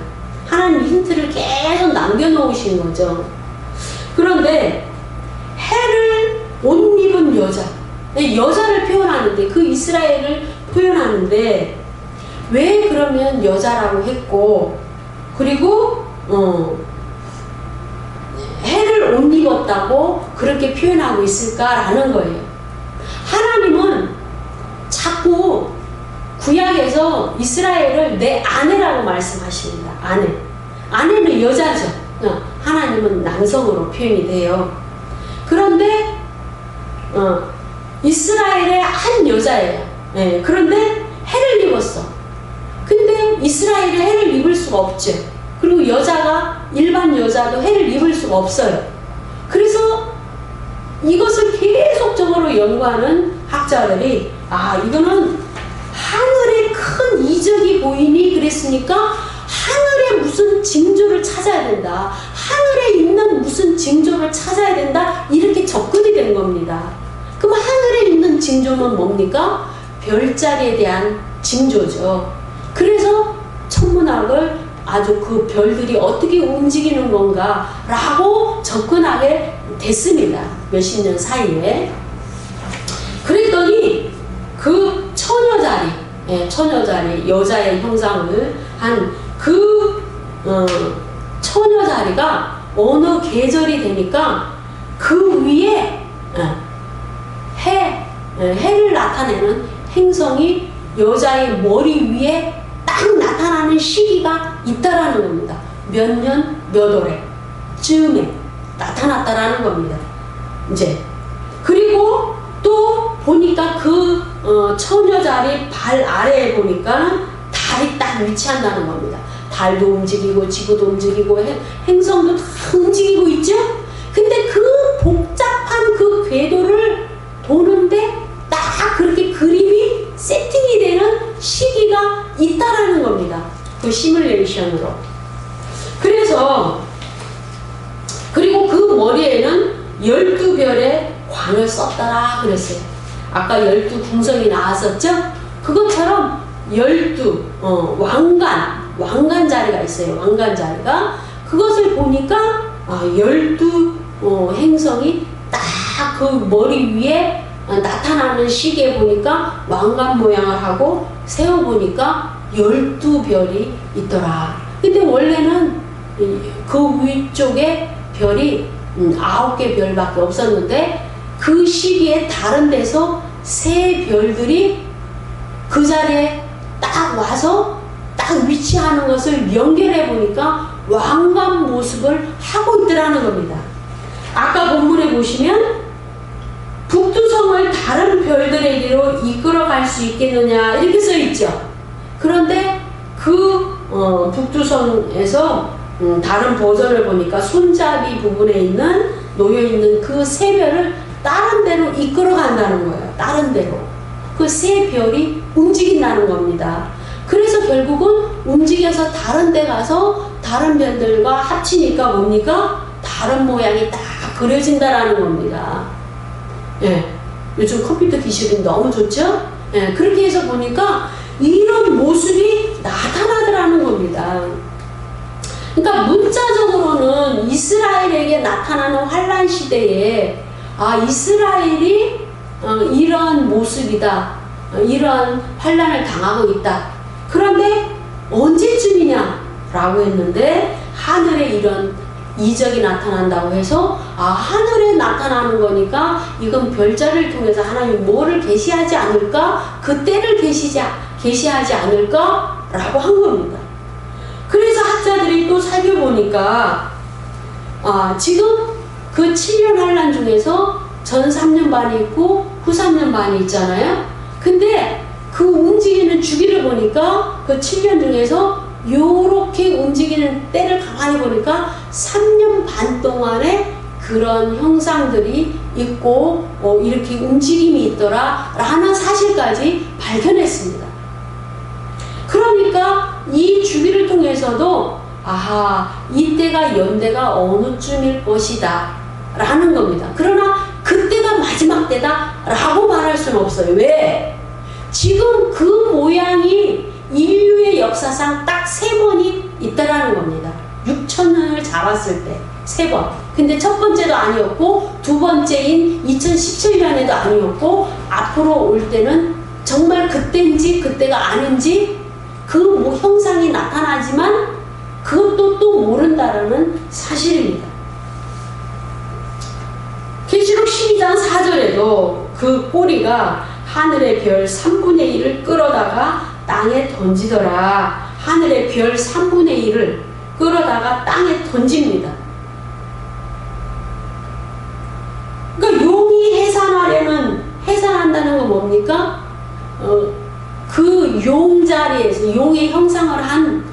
하나님 힌트를 계속 남겨놓으신 거죠. 그런데 해를 못 입은 여자, 여자를 표현하는데 그 이스라엘을 표현하는데 왜 그러면 여자라고 했고 그리고 해를 못 입었다고 그렇게 표현하고 있을까라는 거예요. 하나님은 자꾸 구약에서 이스라엘을 내 아내라고 말씀하십니다. 아내는 여자죠. 하나님은 남성으로 표현이 돼요. 그런데 이스라엘의 한 여자예요. 그런데 해를 입었어. 근데 이스라엘은 해를 입을 수가 없죠. 그리고 여자가 일반 여자도 해를 입을 수가 없어요. 그래서 이것을 계속적으로 연구하는 학자들이 이거는 하늘에 큰 이적이 보이니 그랬으니까 하늘에 무슨 징조를 찾아야 된다. 하늘에 있는 무슨 징조를 찾아야 된다. 이렇게 접근이 된 겁니다. 그럼 하늘에 있는 징조는 뭡니까? 별자리에 대한 징조죠. 그래서 천문학을 아주 그 별들이 어떻게 움직이는 건가 라고 접근하게 됐습니다. 몇십 년 사이에. 그랬더니 그 처녀자리 여자의 형상을 한 그 처녀자리가 어느 계절이 되니까 그 위에 해를 나타내는 행성이 여자의 머리 위에 딱 나타나는 시기가 있다라는 겁니다. 몇 년, 몇 월에쯤에 나타났다라는 겁니다. 이제 그리고 또 보니까 그 처녀자리 발 아래에 보니까 달이 딱 위치한다는 겁니다. 달도 움직이고 지구도 움직이고 행성도 다 움직이고 있죠. 근데 그 복잡한 그 궤도를 도는데 딱 그렇게 그림이 세팅이 되는 시기가 있다라는 겁니다. 그 시뮬레이션으로. 그래서 그리고 그 머리에는 12별의 관을 썼더라 그랬어요. 아까 12궁성이 나왔었죠? 그것처럼 12 왕관 자리가 있어요. 왕관 자리가 그것을 보니까 12 행성이 딱 그 머리 위에 나타나는 시기에 보니까 왕관 모양을 하고 세워보니까 12별이 있더라. 근데 원래는 그 위쪽에 별이 9개 별밖에 없었는데 그 시기에 다른 데서 새 별들이 그 자리에 딱 와서 딱 위치하는 것을 연결해 보니까 왕관 모습을 하고 있더라는 겁니다. 아까 본문에 보시면 북두성을 다른 별들에게로 이끌어갈 수 있겠느냐 이렇게 써 있죠. 그런데 그 북두성에서 다른 버전을 보니까 손잡이 부분에 있는 놓여있는 그 세 별을 다른 데로 이끌어 간다는 거예요. 다른 데로. 그 세 별이 움직인다는 겁니다. 그래서 결국은 움직여서 다른 데 가서 다른 별들과 합치니까 뭡니까? 다른 모양이 딱 그려진다라는 겁니다. 요즘 컴퓨터 기술이 너무 좋죠? 그렇게 해서 보니까 이런 모습이 나타나더라는 겁니다. 그러니까 문자적으로는 이스라엘에게 나타나는 환란 시대에 이스라엘이 이러한 모습이다. 이러한 환란을 당하고 있다. 그런데 언제쯤이냐? 라고 했는데 하늘에 이런 이적이 나타난다고 해서 하늘에 나타나는 거니까 이건 별자리를 통해서 하나님이 뭐를 계시하지 않을까? 그때를 계시하지 않을까? 라고 한 겁니다. 그래서 학자들이 또 살펴보니까 지금 그 7년 환란 중에서 전 3년 반이 있고 후 3년 반이 있잖아요. 근데 그 그 움직이는 주기를 보니까 그 7년 중에서 요렇게 움직이는 때를 가만히 보니까 3년 반 동안에 그런 형상들이 있고 이렇게 움직임이 있더라 라는 사실까지 발견했습니다. 그러니까 이 주기를 통해서도 아하, 이때가 연대가 어느 쯤일 것이다 라는 겁니다. 그러나 그때가 마지막 때다 라고 말할 수는 없어요. 왜? 지금 그 모양이 인류의 역사상 딱 3번이 있다라는 겁니다. 6,000년을 잡았을 때 3번. 근데 첫 번째도 아니었고 두 번째인 2017년에도 아니었고 앞으로 올 때는 정말 그때인지 그때가 아닌지 그 형상이 나타나지만 그것도 또 모른다라는 사실입니다. 계시록 12장 4절에도 그 꼬리가 하늘의 별 3분의 1을 끌어다가 땅에 던지더라. 하늘의 별 3분의 1을 끌어다가 땅에 던집니다. 그러니까 용이 해산한다는 건 뭡니까? 그 용 자리에서 용의 형상을 한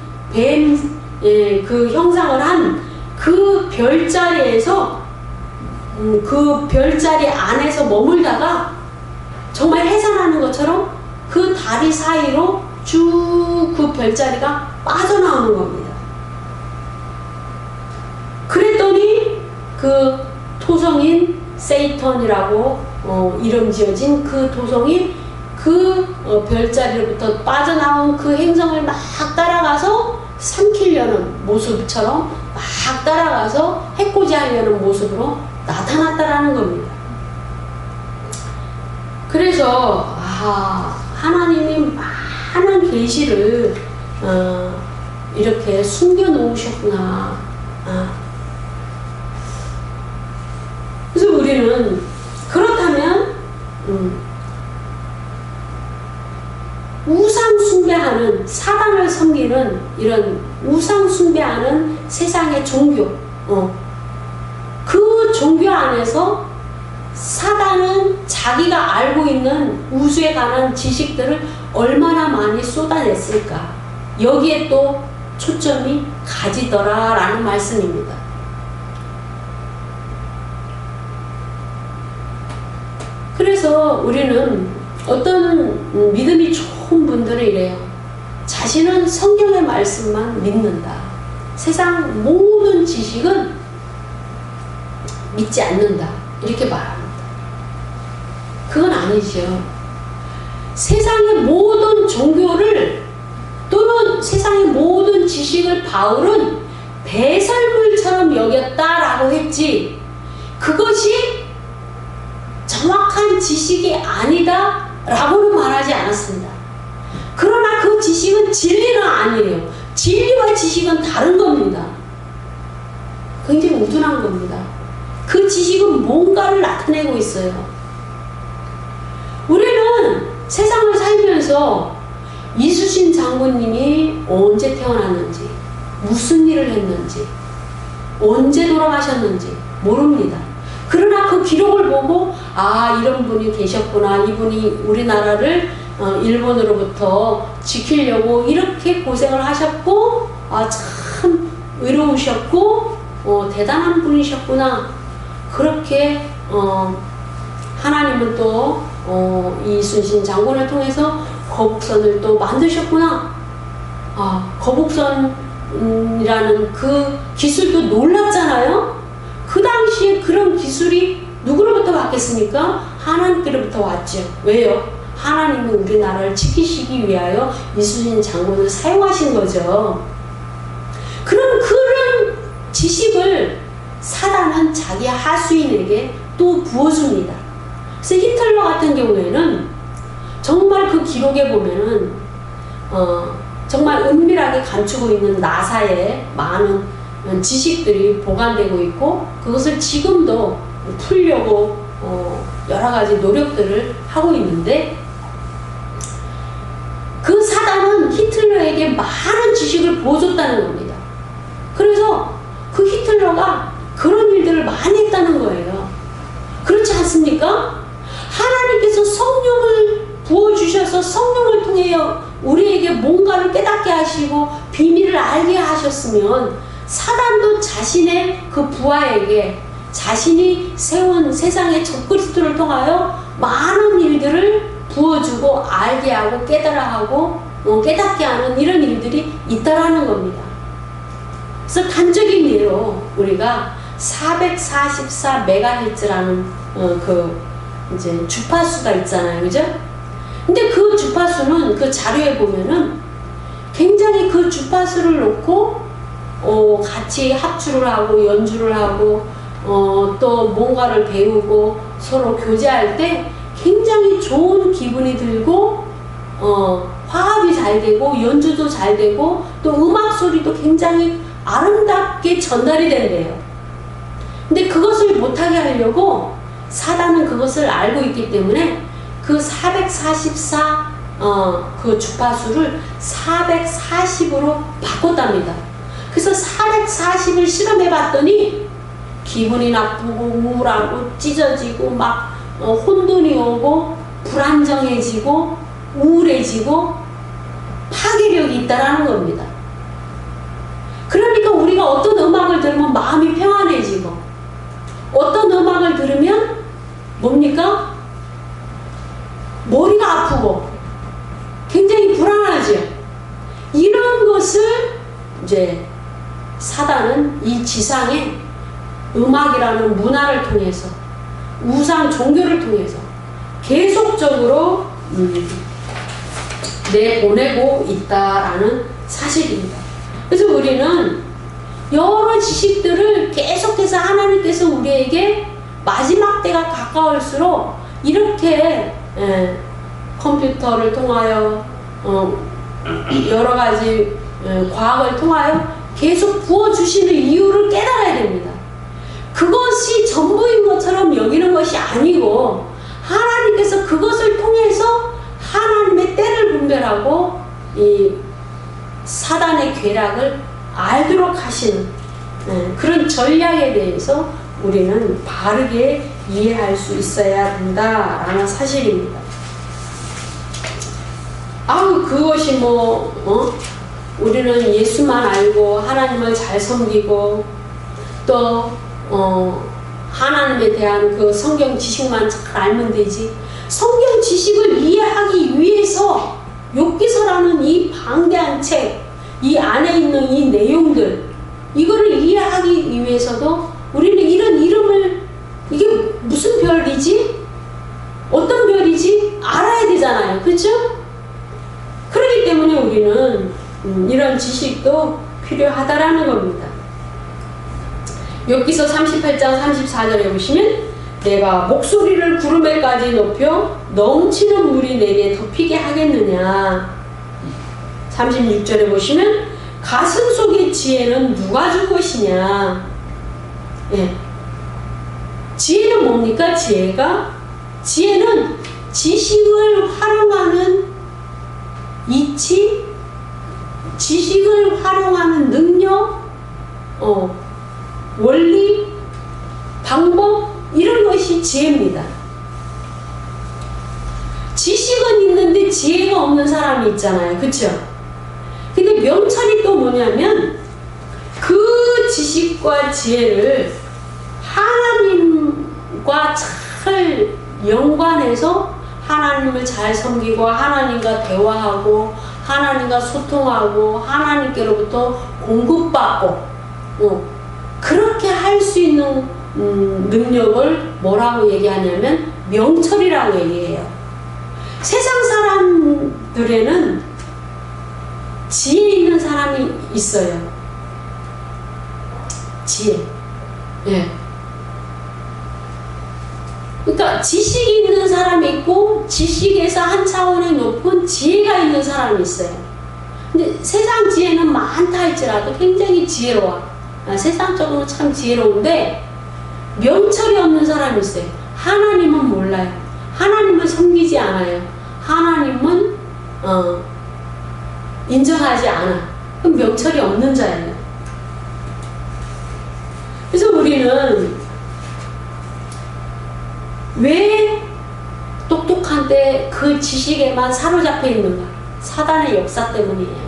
그 형상을 한 그 별자리에서 그 별자리 안에서 머물다가 정말 해산하는 것처럼 그 다리 사이로 쭉 그 별자리가 빠져나오는 겁니다. 그랬더니 그 토성인 세이턴이라고 이름 지어진 그 토성이 그 별자리로부터 빠져나온 그 행성을 막 따라가서 삼키려는 모습처럼 막 따라가서 해코지하려는 모습으로 나타났다라는 겁니다. 그래서 하나님이 많은 계시를 이렇게 숨겨 놓으셨구나. 그래서 우리는 그렇다면 우상 숭배하는 사단을 섬기는 이런 우상 숭배하는 세상의 종교, 그 종교 안에서 사단은 자기가 알고 있는 우주에 관한 지식들을 얼마나 많이 쏟아냈을까, 여기에 또 초점이 가지더라 라는 말씀입니다. 그래서 우리는 어떤 믿음이 좋은 분들은 이래요. 자신은 성경의 말씀만 믿는다. 세상 모든 지식은 믿지 않는다. 이렇게 말합니다. 그건 아니죠. 세상의 모든 종교를 또는 세상의 모든 지식을 바울은 배설물처럼 여겼다라고 했지, 그것이 정확한 지식이 아니다 라고는 말하지 않았습니다. 그러나 그 지식은 진리는 아니에요. 진리와 지식은 다른 겁니다. 굉장히 우둔한 겁니다. 그 지식은 뭔가를 나타내고 있어요. 우리는 세상을 살면서 이수신 장군님이 언제 태어났는지, 무슨 일을 했는지, 언제 돌아가셨는지 모릅니다. 그러나 그 기록을 보고 이런 분이 계셨구나, 이분이 우리나라를 일본으로부터 지키려고 이렇게 고생을 하셨고 참 의로우셨고 대단한 분이셨구나, 그렇게 하나님은 또 이순신 장군을 통해서 거북선을 또 만드셨구나. 거북선이라는 그 기술도 놀랐잖아요. 그 당시에 그런 기술이 누구로부터 왔겠습니까? 하나님께로부터 왔죠. 왜요? 하나님은 우리나라를 지키시기 위하여 이순신 장군을 사용하신 거죠. 그럼 그런 지식을 사단은 자기 하수인에게 또 부어줍니다. 그래서 히틀러 같은 경우에는 정말 그 기록에 보면은 정말 은밀하게 감추고 있는 나사의 많은 지식들이 보관되고 있고, 그것을 지금도 풀려고 여러 가지 노력들을 하고 있는데, 그 사단은 히틀러에게 많은 지식을 보여줬다는 겁니다. 그래서 그 히틀러가 그런 일들을 많이 했다는 거예요. 그렇지 않습니까? 하나님께서 성령을 부어주셔서 성령을 통해 우리에게 뭔가를 깨닫게 하시고 비밀을 알게 하셨으면 사단도 자신의 그 부하에게 자신이 세운 세상의 적그리스도를 통하여 많은 일들을 부어주고 알게 하고 깨달아 하고 깨닫게 하는 이런 일들이 있다라는 겁니다. 그래서 단적인 예로 우리가 444MHz라는 그 이제 주파수가 있잖아요, 그죠? 근데 그 주파수는 그 자료에 보면은 굉장히 그 주파수를 놓고 같이 합주를 하고 연주를 하고 또 뭔가를 배우고 서로 교제할 때 굉장히 좋은 기분이 들고 화합이 잘 되고 연주도 잘 되고 또 음악 소리도 굉장히 아름답게 전달이 된대요. 근데 그것을 못하게 하려고 사단은 그것을 알고 있기 때문에 그 444 그 주파수를 440으로 바꿨답니다. 그래서 440을 실험해 봤더니 기분이 나쁘고 우울하고 찢어지고 막 혼돈이 오고 불안정해지고 우울해지고 파괴력이 있다라는 겁니다. 그러니까 우리가 어떤 음악을 들으면 마음이 평안해지고 어떤 음악을 들으면 뭡니까? 머리가 아프고 굉장히 불안하죠. 이런 것을 이제 사단은 이 지상에 음악이라는 문화를 통해서 우상 종교를 통해서 계속적으로 내보내고 있다라는 사실입니다. 그래서 우리는 여러 지식들을 계속해서 하나님께서 우리에게 마지막 때가 가까울수록 이렇게 컴퓨터를 통하여 여러 가지 과학을 통하여 계속 부어주시는 이유를 깨달아야 됩니다. 그것이 전부인 것처럼 여기는 것이 아니고 하나님께서 그것을 통해서 하나님의 때를 분별하고 이 사단의 괴락을 알도록 하시는 그런 전략에 대해서 우리는 바르게 이해할 수 있어야 된다라는 사실입니다. 그것이 우리는 예수만 알고 하나님을 잘 섬기고 또 하나님에 대한 그 성경 지식만 잘 알면 되지. 성경 지식을 이해하기 위해서 욥기서라는 이 방대한 책, 이 안에 있는 이 내용들, 이거를 이해하기 위해서도 우리는 이런 이름을 이게 무슨 별이지? 어떤 별이지? 알아야 되잖아요. 그렇죠? 그렇기 때문에 우리는 이런 지식도 필요하다라는 겁니다. 욥기서 38장 34절에 보시면 내가 목소리를 구름에까지 높여 넘치는 물이 내게 덮이게 하겠느냐. 36절에 보시면 가슴 속의 지혜는 누가 줄 것이냐. 지혜는 뭡니까? 지혜는 지식을 활용하는 이치, 지식을 활용하는 능력, 원리, 방법, 이런 것이 지혜입니다. 지식은 있는데 지혜가 없는 사람이 있잖아요. 그쵸? 근데 명철이 또 뭐냐면 그 지식과 지혜를 하나님과 잘 연관해서 하나님을 잘 섬기고 하나님과 대화하고 하나님과 소통하고 하나님께로부터 공급받고 그렇게 할 수 있는 능력을 뭐라고 얘기하냐면 명철이라고 얘기해요. 세상 사람들에는 지혜 있는 사람이 있어요. 지혜. 그러니까 지식이 있는 사람이 있고 지식에서 한 차원의 높은 지혜가 있는 사람이 있어요. 근데 세상 지혜는 많다 할지라도 굉장히 지혜로워. 세상적으로 참 지혜로운데 명철이 없는 사람이 있어요. 하나님은 몰라요. 하나님은 섬기지 않아요. 하나님은 인정하지 않아. 그럼 명철이 없는 자예요. 그래서 우리는 왜 똑똑한데 그 지식에만 사로잡혀 있는가? 사단의 역사 때문이에요.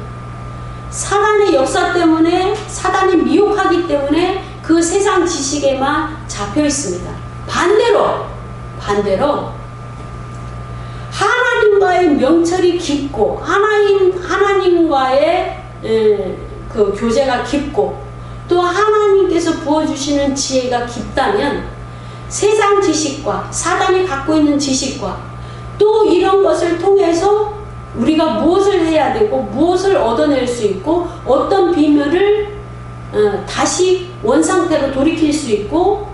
사단의 역사 때문에, 사단이 미혹하기 때문에 그 세상 지식에만 잡혀 있습니다. 반대로 하나님과의 명철이 깊고 하나님과의 그 교제가 깊고 또 하나님께서 부어주시는 지혜가 깊다면 세상 지식과 사단이 갖고 있는 지식과 또 이런 것을 통해서 우리가 무엇을 해야 되고 무엇을 얻어낼 수 있고 어떤 비밀을 다시 원상태로 돌이킬 수 있고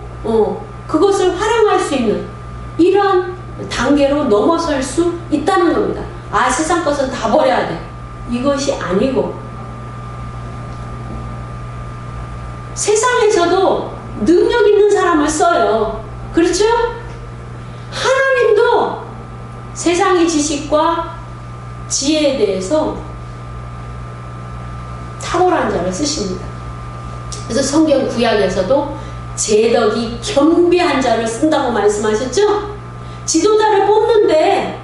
그것을 활용할 수 있는 이런 단계로 넘어설 수 있다는 겁니다. 아, 세상 것은 다 버려야 돼. 이것이 아니고 세상에서도 능력 있는 사람을 써요. 그렇죠? 하나님도 세상의 지식과 지혜에 대해서 탁월한 자를 쓰십니다. 그래서 성경 구약에서도 제덕이 겸비한 자를 쓴다고 말씀하셨죠? 지도자를 뽑는데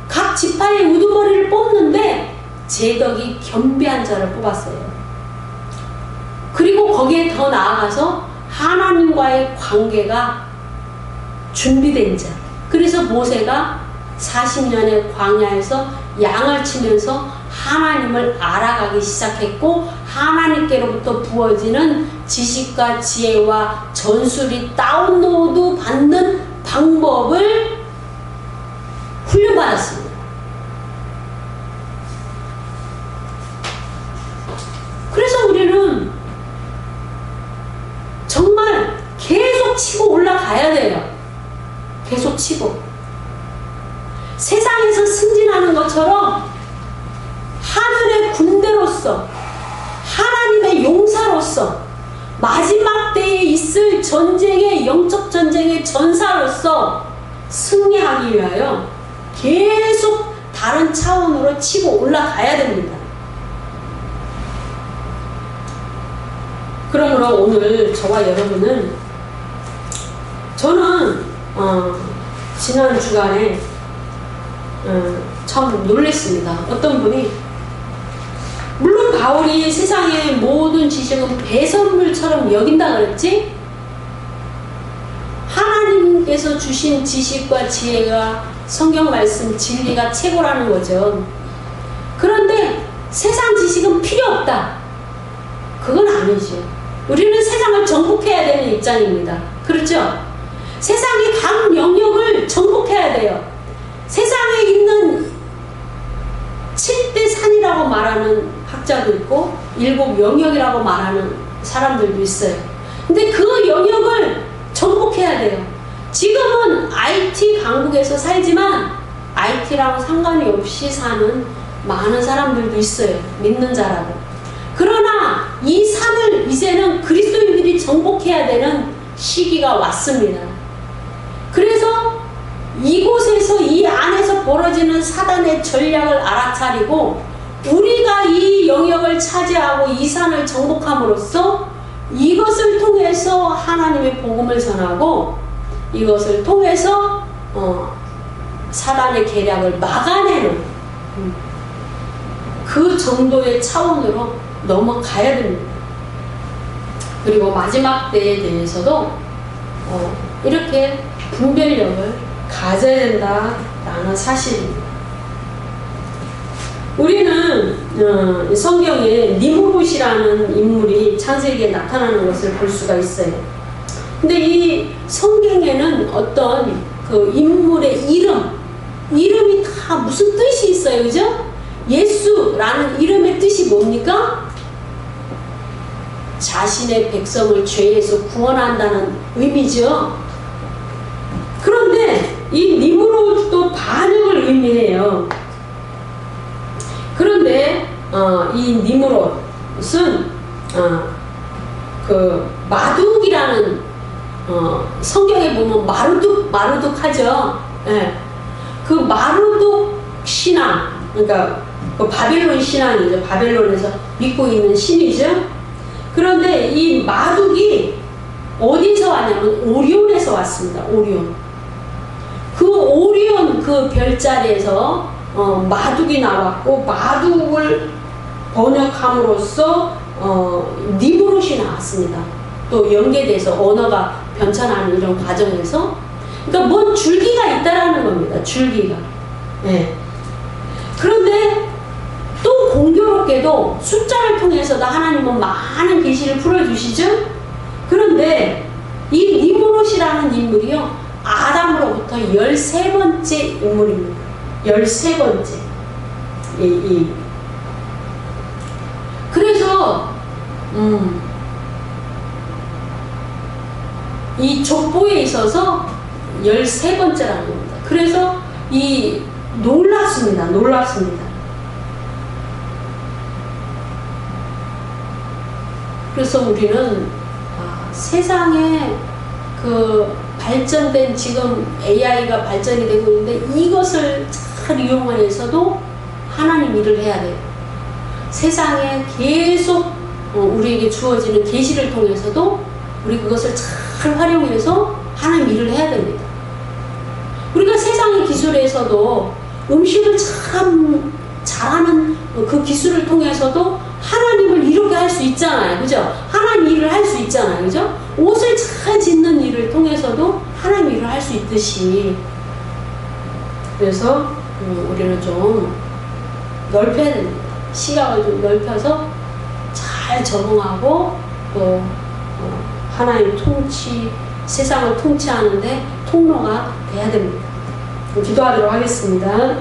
각 지파의 우두머리를 뽑는데 제덕이 겸비한 자를 뽑았어요. 그리고 거기에 더 나아가서 하나님과의 관계가 준비된 자. 그래서 모세가 40년의 광야에서 양을 치면서 하나님을 알아가기 시작했고 하나님께로부터 부어지는 지식과 지혜와 전술이 다운로드 받는 방법을 훈련받았습니다. 그래서 우리는 정말 계속 치고 올라가야 돼요. 계속 치고. 세상에서 승진하는 것처럼 하늘의 군대로서 하나님의 용사로서 마지막 때에 있을 전쟁의 영적 전쟁의 전사로서 승리하기 위하여 계속 다른 차원으로 치고 올라가야 됩니다. 그러므로 오늘 저와 여러분은 저는 지난 주간에 참 놀랐습니다. 어떤 분이 물론 바울이 세상의 모든 지식은 배설물처럼 여긴다 그랬지? 하나님께서 주신 지식과 지혜가 성경 말씀 진리가 최고라는 거죠. 그런데 세상 지식은 필요 없다. 그건 아니죠. 우리는 세상을 정복해야 되는 입장입니다. 그렇죠? 세상의 각 영역을 정복해야 돼요. 세상에 있는 7대 산이라고 말하는 학자도 있고 7 영역이라고 말하는 사람들도 있어요. 근데 그 영역을 정복해야 돼요. 지금은 IT 강국에서 살지만 IT랑 상관이 없이 사는 많은 사람들도 있어요. 믿는 자라고. 그러나 이 산을 이제는 그리스도인들이 정복해야 되는 시기가 왔습니다. 그래서 이곳에서 이 안에서 벌어지는 사단의 전략을 알아차리고 우리가 이 영역을 차지하고 이 산을 정복함으로써 이것을 통해서 하나님의 복음을 전하고 이것을 통해서 사단의 계략을 막아내는 그 정도의 차원으로 넘어가야 됩니다. 그리고 마지막 때에 대해서도 이렇게 분별력을 가져야 된다라는 사실입니다. 우리는 성경에 니무롯이라는 인물이 창세기에 나타나는 것을 볼 수가 있어요. 근데 이 성경에는 어떤 그 인물의 이름이 다 무슨 뜻이 있어요, 그죠? 예수라는 이름의 뜻이 뭡니까? 자신의 백성을 죄에서 구원한다는 의미죠. 그런데 이 니무롯도 반역을 의미해요. 그런데 이 니무롯은 그 마둑이라는 성경에 보면 마루둑 하죠. 예. 그 마루둑 신앙, 그러니까 그 바벨론 신앙이죠. 바벨론에서 믿고 있는 신이죠. 그런데 이 마둑이 어디서 왔냐면 오리온에서 왔습니다. 오리온. 그 오리온 그 별자리에서 마둑이 나왔고 마둑을 번역함으로써 니무롯이 나왔습니다. 또 연계돼서 언어가 변천하는 이런 과정에서 그러니까 뭔 줄기가 있다라는 겁니다. 줄기가. 네. 그런데 또 공교롭게도 숫자를 통해서도 하나님은 많은 계시를 풀어주시죠. 그런데 이 니무롯이라는 인물이요 아담으로부터 13번째 인물입니다. 13번째. 그래서 이 족보에 있어서 13번째라는 겁니다. 그래서 이 놀랍습니다. 그래서 우리는 세상에 그 발전된 지금 AI가 발전이 되고 있는데 이것을 잘 이용해서도 하나님 일을 해야 돼요. 세상에 계속 우리에게 주어지는 계시를 통해서도 우리 그것을 잘 활용해서 하나님 일을 해야 됩니다. 우리가 세상의 기술에서도 음식을 참 잘하는 그 기술을 통해서도 하나님을 이루게 할 수 있잖아요. 그죠? 하나님 일을 할 수 있잖아요. 그죠? 옷을 잘 짓는 일을 통해서도 하나님 일을 할 수 있듯이 그래서 우리는 좀 넓혀야 됩니다. 시각을 좀 넓혀서 잘 적응하고 또 하나님 통치, 세상을 통치하는데 통로가 돼야 됩니다. 기도하도록 하겠습니다.